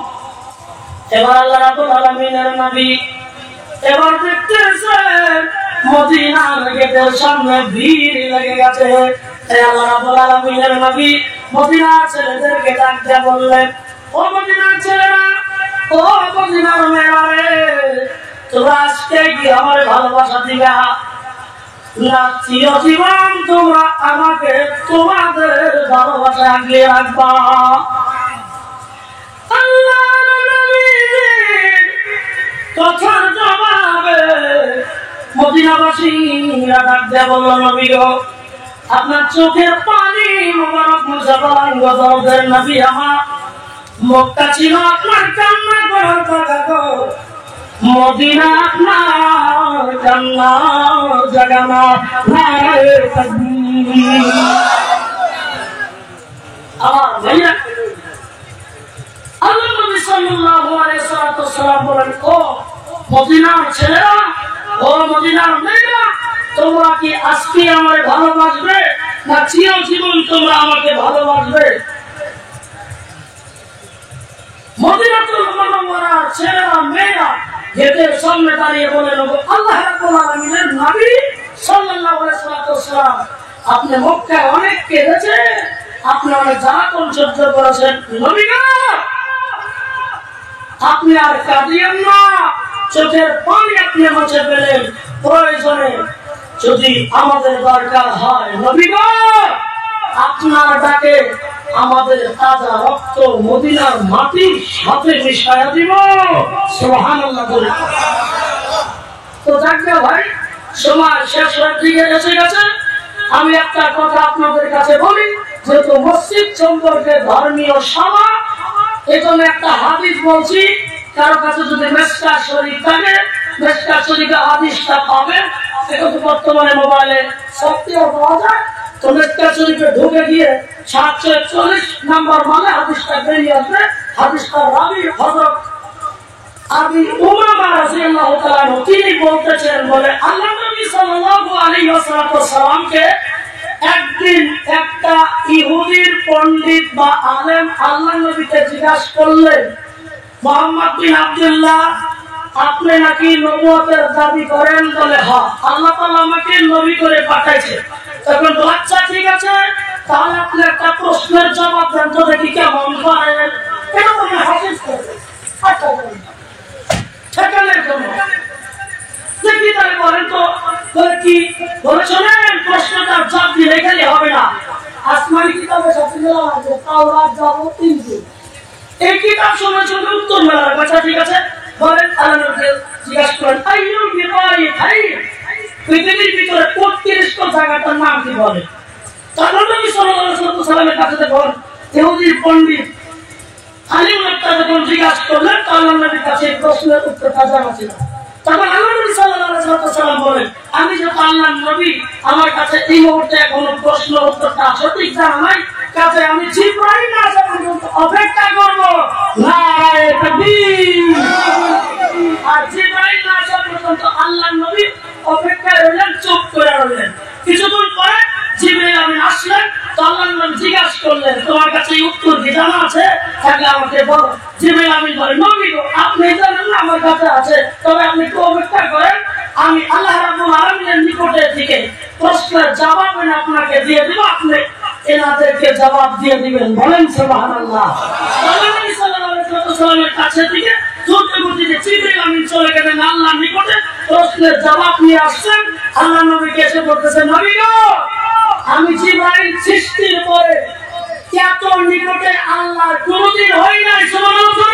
এবার আল্লাহ রাব্বুল আলামিনের নবী এবার দেখতেছেন মদিনার গেটের সামনে ভিড় লেগে গেছে। আল্লাহ রাব্বুল আলামিনের নবী মদিনার ছেলেদেরকে ডাক দিয়ে বললেন, ও মদিনার ছেলেরা, ও মদিনার মেয়েরা রে, তোমরা আজকে কি আমার ভালোবাসা দিবা না চিরজীবন তোমরা আমাকে তোমাদের ভালোবাসা আগলে রাখবা? আল্লাহর নবীর কথার জবাবে মদিনাবাসীরা ডাক দিয়ে বলল, নবী গো, আপনার চোখের পানি মোবারক মুছে ফেলান গো দরদের নবী আমার। মক্কা ছিল আপনার কান্না করার জায়গা গো, মদিনা আপনার কান্নার জায়গা না। নারে তাকবীর। আমার ভাইয়া আল্লাহ নবী সাল্লাল্লাহু আলাইহি ওয়াসাল্লাম বলেন, ও মদিনার ছেলেরা, ও মদিনার মেয়েরা, তোমরা কি আজকে আমাকে ভালোবাসবে না চিরজীবন তোমরা আমাকে ভালোবাসবে? মদিনাতুল মুনাওয়ারার ছেলেরা মেয়েরা গেটের সামনে দাঁড়িয়ে বলেন, আল্লাহ রাব্বুল আলামিনের নবী সাল্লাল্লাহু আলাইহি ওয়াসাল্লাম, আপনি মক্কায় অনেক কেঁদেছেন, আপনি অনেক জ্বালাতন সহ্য করেছেন, নবী গো আপনি আর কাঁদিয়েন না, চোখের পানি আপনি মুছে ফেলেন, প্রয়োজনে যদি আমাদের দরকার হয় নবী গো আপনার ডাকে আমাদের তাজা রক্ত মদিনার মাটির সাথে মিশায়া দিব। সুবহানাল্লাহ বলে। তো যাকে ভাই সময় শেষ হওয়ার দিকে এসে গেছে, আমি একটা কথা আপনাদের কাছে বলি, যেহেতু মসজিদ সম্পর্কে ধর্মীয় সভা, এজন্য একটা হাদিস বলছি। কারো কাছে যদি মেশকাত শরীফ থাকে, মেশকাত শরীফে হাদিসটা পাবেন। এখন তো বর্তমানে মোবাইলে সবটিও পাওয়া যায়। তো মেশকাত শরীফে ঢুকে গিয়ে 741 নম্বর মানে হাদিসটা বেরিয়ে আসবে। হাদিসটা রাবি হযরত আবি উমামা রাদিয়াল্লাহু তাআলা তিনি বলতেছেন, বলে আল্লাহ নবী সাল্লাল্লাহু আলাইহি ওয়াসাল্লামকে একদিন একটা ইহুদির পণ্ডিত বা আলেম আল্লাহ নবীকে জিজ্ঞাসা করলেন, মুহাম্মদ বিন আব্দুল্লাহ আপনি নাকি নবুয়তের দাবি করেন? বলে হ্যাঁ, আল্লাহ তাআলা আমাকে নবী করে পাঠাইছে। তখন আচ্ছা ঠিক আছে, তাহলে আপনি একটা প্রশ্নের জবাব দেন তো দেখি কেমন করেন। এটা তো হাদিস করে ঠেকানোর জন্য দেখি তাহলে বলেন তো বলে কি বলে শোনেন প্রশ্নটার জবাব দিলে গেলে হবে না আসমানি কিতাবে সব মিলা আছে তাওরাত জাবুর ইনজিল এই কিতাব সময় সঙ্গে উত্তর মেলা কথা ঠিক আছে বলেন আল্লাহকে জিজ্ঞাসা করেন আইয়ুল বিকারি খাইর পৃথিবীর ভিতরে 35 জায়গাটার নাম কি বলে তাহলে নবী সাল্লাল্লাহু আলাইহি ওয়াসাল্লামের কাছে দেখুন ইহুদি পণ্ডিত আলিম একটা যখন জিজ্ঞাসা করলেন আল্লাহ নবীর কাছে প্রশ্নের উত্তরটা জানা ছিল তখন আল্লাহ নবী সাল্লাল্লাহু আলাইহি ওয়াসাল্লাম বলেন আমি যে আল্লাহর নবী আমার কাছে এই মুহূর্তে কোনো প্রশ্ন উত্তরটা সঠিক জানা নাই কাছে আমি জিবরাইল আসা পর্যন্ত অপেক্ষা করব নারায়ে তাকবীর আর জিবরাইল আসা পর্যন্ত আল্লাহর নবী অপেক্ষায় রইলেন চুপ করে রইলেন কিছুক্ষণ পরে জিবরাইল আমিন আসলেন তো আল্লাহর নবী জিজ্ঞাসা করলেন তোমার কাছে এই উত্তর কি জানা আছে তাহলে আমাকে বলো জিবরাইল আমিন বলেন নবী গো আপনি জানেন না আমার কাছে আছে তবে আপনি একটু অপেক্ষা করেন আমি আল্লাহ রাব্বুল আলামিনের নিকটে থেকে প্রশ্নের জবাব আপনাকে দিয়ে দেব আপনি এনাদেরকে জবাব দিয়ে দিবেন বলেন সুবহানাল্লাহ আল্লাহ নবী সাল্লাল্লাহু আলাইহি ওয়াসাল্লামের কাছে থেকে দ্রুত গতিতে জিবরাইল আমিন চলে গেলেন আল্লাহর নিকটে প্রশ্নের জবাব নিয়ে আসছেন আল্লাহ নবীকে এসে বলতেছেন নবী গো আমি জিবরাইল সৃষ্টির পরে এত নিকটে আল্লাহ কোনদিন হই নাই সুবহানাল্লাহ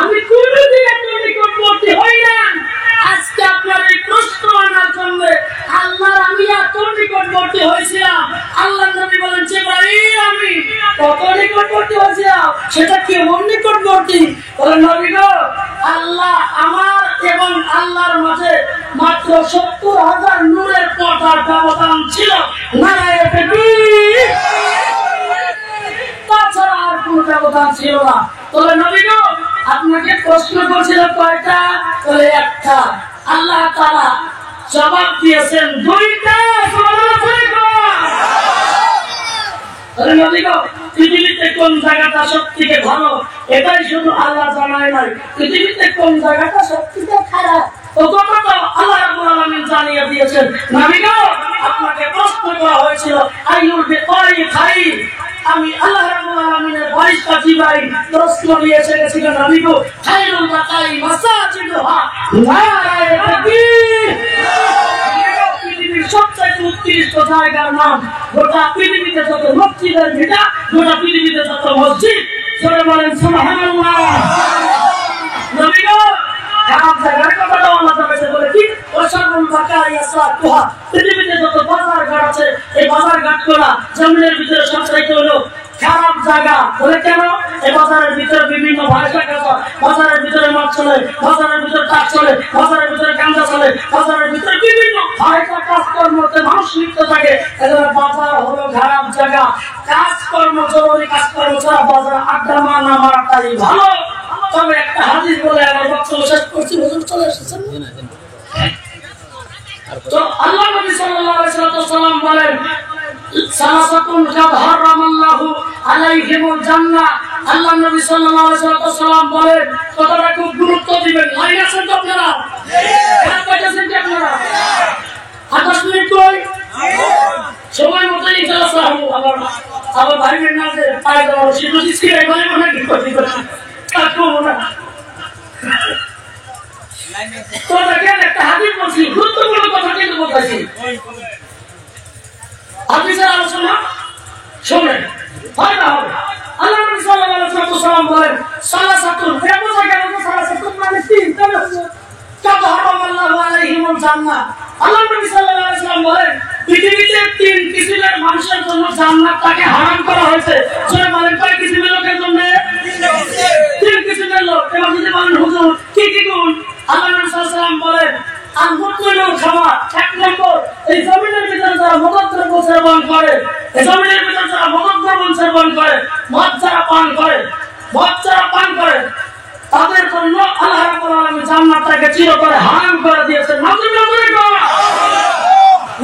আমি কোনদিন এত নিকটবর্তী হই না আজকে আপনার এই প্রশ্ন আনার জন্য আল্লাহর আমি এত নিকটবর্তী হয়েছিলাম আল্লাহ নবী বলেন জিবরাইল আমি কত নিকটবর্তী হয়েছিলাম সেটা কেমন নিকটবর্তী বলেন নবী গো আল্লাহ আমার এবং আল্লাহর মাঝে মাত্র 70,000 নূরের পর্দার ব্যবধান ছিল নারায়ে তাকবীর তাছাড়া আর কোনো ব্যবধান ছিল না বলে নবী গো আপনাকে প্রশ্ন করছিল কয়টা বলে একটা আল্লাহ তাআলা জবাব দিয়েছেন দুইটা বলে নবী গো পৃথিবীতে কোন জায়গাটা সবথেকে ভালো এটাই শুধু আল্লাহ জানায় নাই পৃথিবীতে কোন জায়গাটা সবথেকে খারাপ ও কথা তো আল্লাহ রাব্বুল আলামিন জানিয়ে দিয়েছেন নবী গো আপনাকে প্রশ্ন করা হয়েছিল আইয়ুল বিকারি খাইর আমি আল্লাহ রাব্বুল আলামিনের ফেরেশতা জিবরাইল প্রশ্ন নিয়ে এসে গেছিল নবী গো খায়রুল বাকাই মাসাজিদুহা নারায়ে তাকবীর পৃথিবীর সবচেয়ে উৎকৃষ্ট জায়গার নাম গোটা পৃথিবীতে যত মসজিদের ভিটা গোটা পৃথিবীতে যত মসজিদ সবাই বলেন সুবহানাল্লাহ নবী গো খারাপ জায়গার কথা আল্লাহ তাআলা বলে কি ওয়াশারুল বাকাই আসওয়াতুহা পৃথিবীতে যত বাজার ঘাট আছে এই বাজার ঘাট করা জমিনের ভিতরে সবচাইতে হলো খারাপ জায়গা বলে কেন এই বাজারের ভিতরে বিভিন্ন ভাষা কথা বাজারের ভিতরে মদ চলে বাজারের ভিতরে টাক চলে বাজারের ভিতরে গাঁজা চলে বাজারের ভিতরে বিভিন্ন ভাষা কাজকর্মতে মানুষ লিপ্ত থাকে এজন্য বাজার হলো খারাপ জায়গা কাজকর্ম জরুরি কাজকর্ম ছাড়া বাজার আড্ডা মারা মারাটাই ভালো তবে একটা হাদিস বলে আমার বক্তব্য শেষ করছি হুজুর চলে এসেছেন তো আল্লাহ নবী সাল্লাল্লাহু আলাইহি ওয়াসাল্লাম বলেন সালাসাতুন কাদ হারামাল্লাহু আলাইহিমুল জান্নাহ আল্লাহ নবী সাল্লাল্লাহু আলাইহি ওয়াসাল্লাম বলেন কথাটা খুব গুরুত্ব দিবেন লাইন আছেন তো আপনারা হ্যাঁ পাইছেন কি আপনারা 28 মিনিট কই সময় মতো ইনশাআল্লাহ আবার ভাইবেন না যে পায় দাও শিশু স্কিরে বলে মনে কি করতে কাকু না তো দেখেন একটা হাদিস বলছি গুরুত্বপূর্ণ কথা কিন্তু বলতেছি হাদিসের আলোচনা শুনেন হয় না হবে আল্লাহ নবী সাল্লাল্লাহু আলাইহি ওয়াসাল্লাম বলেন সালাসাতুন কেমন জায়গা বলতে সালাসাতুন মানে তিন কেন কাদ হারামাল্লাহু আলাইহিমুল জান্নাহ আল্লাহ নবী সাল্লাল্লাহু আলাইহি ওয়াসাল্লাম বলেন পৃথিবীতে তিন কিসিমের মানুষের জন্য জান্নাতটাকে হারাম করা হয়েছে সবাই বলেন কয় কিসিমের লোকের জন্য তিন কিসিমের লোক এবার যদি বলেন হুজুর কি কি গুণ আল্লাহ নবী সাল্লাল্লাহু আলাইহি ওয়াসাল্লাম বলেন আনবুতুল খাওয়া এক নম্বর এই জমিনের ভিতরে যারা মদদ্রব্য সেবন করে এই জমিনের ভিতরে যারা মদদ্রব্য সেবন করে মদ যারা পান করে তাদের জন্য আল্লাহ রাব্বুল আলামিন জান্নাতটাকে চিরতরে হারাম করে দিয়েছেন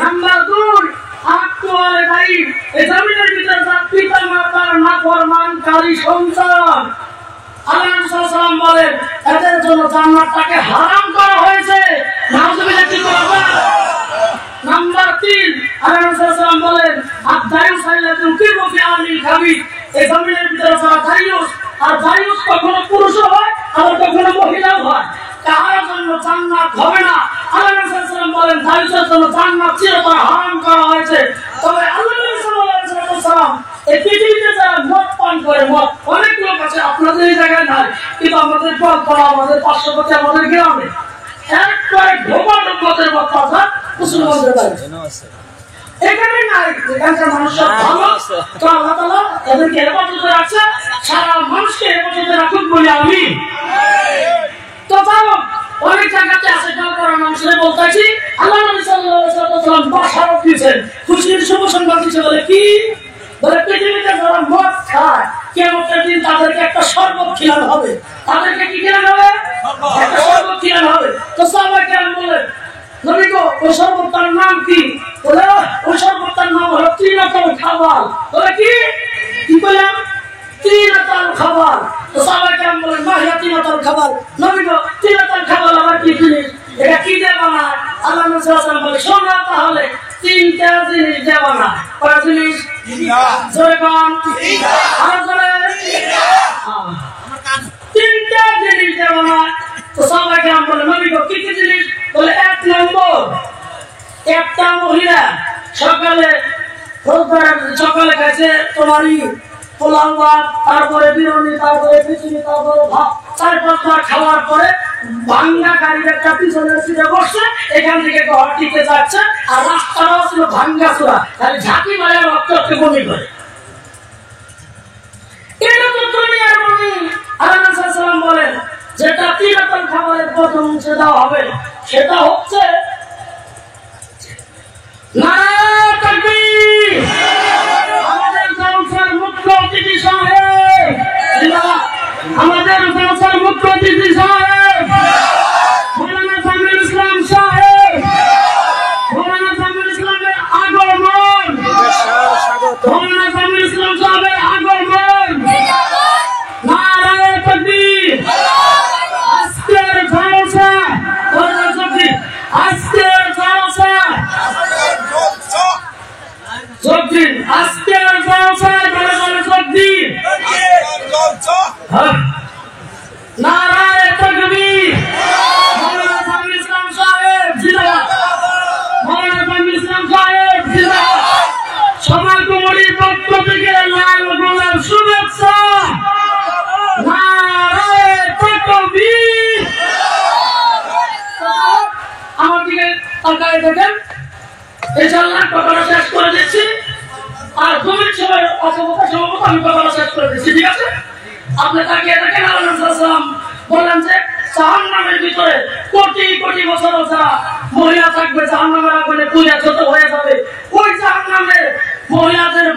নাম্বার 2 আকওয়ালে ভাই এই জমিনের ভিতরে যারা পিতা মাতার নাফরমানকারী সন্তান আল্লাহ নবী সাল্লাল্লাহু আলাইহি ওয়াসাল্লাম বলেন এদের জন্য জান্নাতটাকে হারাম করা হয়েছে নাউযুবিল্লাহ কি করবে নাম্বার 3 আল্লাহ নবী সাল্লাল্লাহু আলাইহি ওয়াসাল্লাম বলেন আদায়ু সাইলাতুন কিবু ফি আলিল খাবির এই জমিনের ভিতরে যারা দায়ুস আর দায়ুস কখনো পুরুষও হয় আবার কখনো মহিলাও হয়। কাহার জন্য জান্নাত হবে না। আল্লাহ নবী সাল্লাল্লাহু আলাইহি ওয়াসাল্লাম বলেন দায়ুসের জন্য জান্নাত চিরতরে হারাম করা হয়েছে। তবে আল্লাহ নবী সাল্লাল্লাহু আলাইহি ওয়াসাল্লাম এই পৃথিবীতে যারা মদ পান করে, মদ অনেক লোক আছে আপনাদের এই জায়গায় নাই, কিন্তু আমাদের পাড়া, আমাদের পার্শ্ববর্তী, আমাদের গ্রামে একবারে ঢোকা ঢোকাদের মদ পাওয়া মুসলমানদের বাড়ি এখানে নাই। এখানকার মানুষ সব ভালো, তো আল্লাহ তাআলা এদেরকে হেফাজতে রাখছে, সারা মানুষকে হেফাজতে রাখুক বলে আমি। তো তাও অনেক জায়গাতে আছে করার মানুষের বলতেছি আল্লাহ নবী সাল্লাল্লাহু আলাইহি ওয়াসাল্লাম বাশারত দিয়েছেন, খুশির শুভ সংবাদ দিয়েছে। বলে কি? বলে পৃথিবীতে যারা মদ খায় কিয়ামতের দিন তাদেরকে একটা শরবত খিলানো হবে। তাদেরকে কি খিলানো হবে? একটা শরবত খিলানো হবে। তো সাহাবায়ে কেরাম বলেন নবী গো ওই শরবতটার নাম কি? বলে ওই শরবতটার নাম হলো তিনাতুল খাবার। বলে কি? কি বললাম? তিনাতুল খাবার। তো সাহাবায়ে কেরাম বলেন মাহিয়া তিনাতুল খাবার। নবী গো তিনাতুল খাবার আবার কি জিনিস? এটা কি দিয়ে বানায়? আল্লাহ নবী সাল্লাল্লাহু আলাইহি ওয়াসাল্লাম বলে শোনো তাহলে তিনটা জিনিস দিয়ে বানায়। কয় জিনিস? জোরে কোন? আর জোরে তিনটা জিনিস দিয়ে বানায়। তো সাহাবায়ে কেরাম বলে নবী গো কি কি জিনিস? বলে এক নম্বর, একটা মহিলা সকালে খাইছে তোমারই পোলাও ভাত, তারপরে বিরিয়ানি, তারপরে খিচুড়ি, তারপরে ভাত, 4-5 বার খাওয়ার পরে ভাঙ্গা গাড়ির একটা পিছনের সিটে বসছে, এখান থেকে ঘর টিকে যাচ্ছে, আর রাস্তাটাও ছিল ভাঙ্গা চূড়া, তাহলে ঝাঁকি মারে রক্ত বমি করে। এটা তো দুনিয়ার বমি। আল্লাহ নবী সাল্লাল্লাহু আলাইহি ওয়াসাল্লাম বলেন যেটা তিনাতুল খাবারের প্রথম অংশে দেওয়া হবে সেটা হচ্ছে নারায়ে তাকবীর। আমাদের জলসার মুখ্য অতিথি সাহেব, আমাদের জলসার মুখ্য অতিথি সাহেব মাওলানা জামিল ইসলাম সাহেব, মাওলানা জামিল ইসলামের আগমন, মাওলানা জামিল ইসলাম সাহেবের আগমন। নারায়ে তাকবীর। আজকের জলসা, আজকের জলসা জগদিন, আজকের জলসা বলে বলে জগদিন। নারায়ে তাকবীর। মাওলানা জামিল ইসলাম সাহেব জিন্দাবাদ, মাওলানা জামিল ইসলাম সাহেব জিন্দাবাদ। সমাজ কমিটির পক্ষ থেকে লাল গোলাপ শুভেচ্ছা। নারায়ে তাকবীর। আমার দিকে তাকায় দেখেন, ইনশাআল্লাহ কথাটা শেষ করে দিচ্ছি, আর কমিটির সবাই সভাপতি আমি কথাটা শেষ করে দিচ্ছি, ঠিক আছে? আপনি তাকিয়ে দেখেন আল্লাহ নবী সাল্লাল্লাহু আলাইহি ওয়াসাল্লাম বলেন যে জাহান্নামের ভিতরে কোটি কোটি বছর যারা মহিলা থাকবে জাহান্নামের আগুনে পুড়ে ছোট হয়ে যাবে। ওই জাহান্নামে মহিলাদের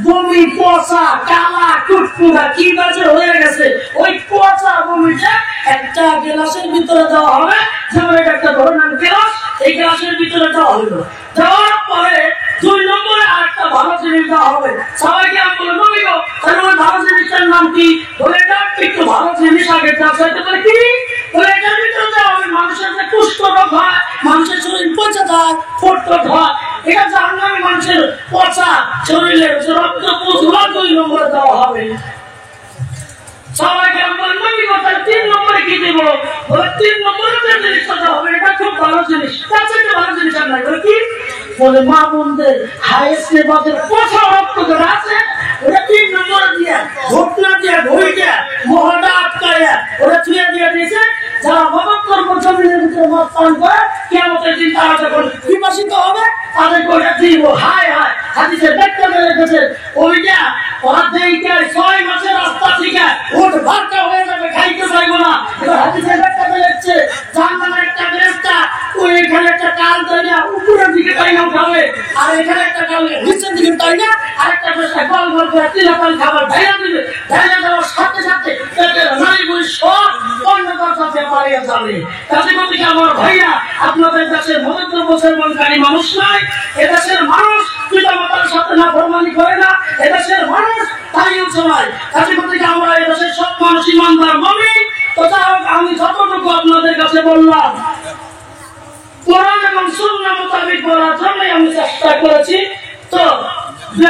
বমি, পচা, কালা, টুকটুকা কি বাজে হয়ে গেছে, ওই পচা বমিটা একটা গ্লাসের ভিতরে দেওয়া হবে। যেমন এটা একটা ধরে নেন গ্লাস, এই গ্লাসের ভিতরে দেওয়া হলো, দেওয়ার পরে 2 নম্বরে আরেকটা ভালো জিনিস দেওয়া হবে। সবাইকে আমি বলে নবী গো তাহলে ওই ভালো জিনিসটার নাম কি? বলে এটা একটু ভালো জিনিস আগে দেওয়া হয়েছে। বলে কি? বলে এটার ভিতরে দেওয়া হবে মানুষের যে কুষ্ঠ রোগ হয়, মানুষের শরীর পচে যায়, ফোটফট হয়, এটা জাহান্নামী মানুষের পচা শরীরের রক্ত পুঁজগুলো 2 নম্বরে দেওয়া হবে। সবাইকে আমি বলে নবী গো তাহলে 3 নম্বরে কি দেব? বলে 3 নম্বরে যে জিনিসটা দেওয়া হবে এটা খুব ভালো জিনিস, তার চেয়ে ভালো জিনিস আর নাই। বলে কি? বলে মা বোনদের হাইস্ট লেভেলের পচা রক্ত যেটা আছে ওটা 3 নম্বরে দিয়ে ঘটনা দিয়ে ঘড়িটা মহলটা আটকায়া ওটা ছুঁয়ে দিয়ে দিয়েছে। যারা মদতকর জমিনের ভিতরে মদ পান করে কিয়ামতের দিন তারা যখন বিভাসিত হবে তাদেরকে ওটা দিব। হায় হায়, হাদিসে দেখতে লেগেছে ওইটা ওরা দেখে 6 মাসের রাস্তা থেকে ওট ভাটকা হয়ে যাবে, খাইতে চাইবো না। এবার হাদিসে দেখতে লেগেছে জাহান্নামের একটা বেরেস্তা ওই এখানে একটা কাল ধরে উপরের দিকে টাইনা উঠাবে, আর এখানে একটা কাল নিচের দিকে টাইনা আরেকটা বেরেস্তা গোল গোল করে তিলাপাল খাবার ঢাইলা দিবে। ঢাইলা দেওয়ার সাথে সাথে পেটের নাড়িগুলি সব অন্য দরজাতে পালিয়ে যাবে। কাজে বলতে আমার ভাইয়া আপনাদের দেশের মদত মুসলমানকারী মানুষ নাই, এদেশের মানুষ পিতামাতার সাথে না ফরমানি করে না, এদেশের মানুষ তাইও চালায়। কাজে বলতে আমরা এদেশের সব মানুষ ইমানদার মুমিন। তো যা হোক আমি যতটুকু আপনাদের কাছে বললাম কোরআন এবং সুন্নাহ মোতাবেক বলার জন্য আমি চেষ্টা করেছি। তো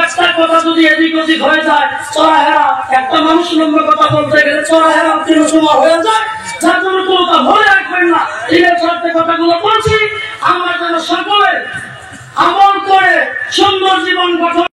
একটা কথা যদি এদিক ওদিক হয়ে যায়, চড়াহেরা একটা মানুষ লম্বা কথা বলতে গেলে চড়াহেরা তিন সময় হয়ে যায়। যার জন্য কোনটা ভরে রাখবেন না। দিনের স্বার্থে কথাগুলো বলছি, আমরা যেন সকলে আমল করে সুন্দর জীবন গঠন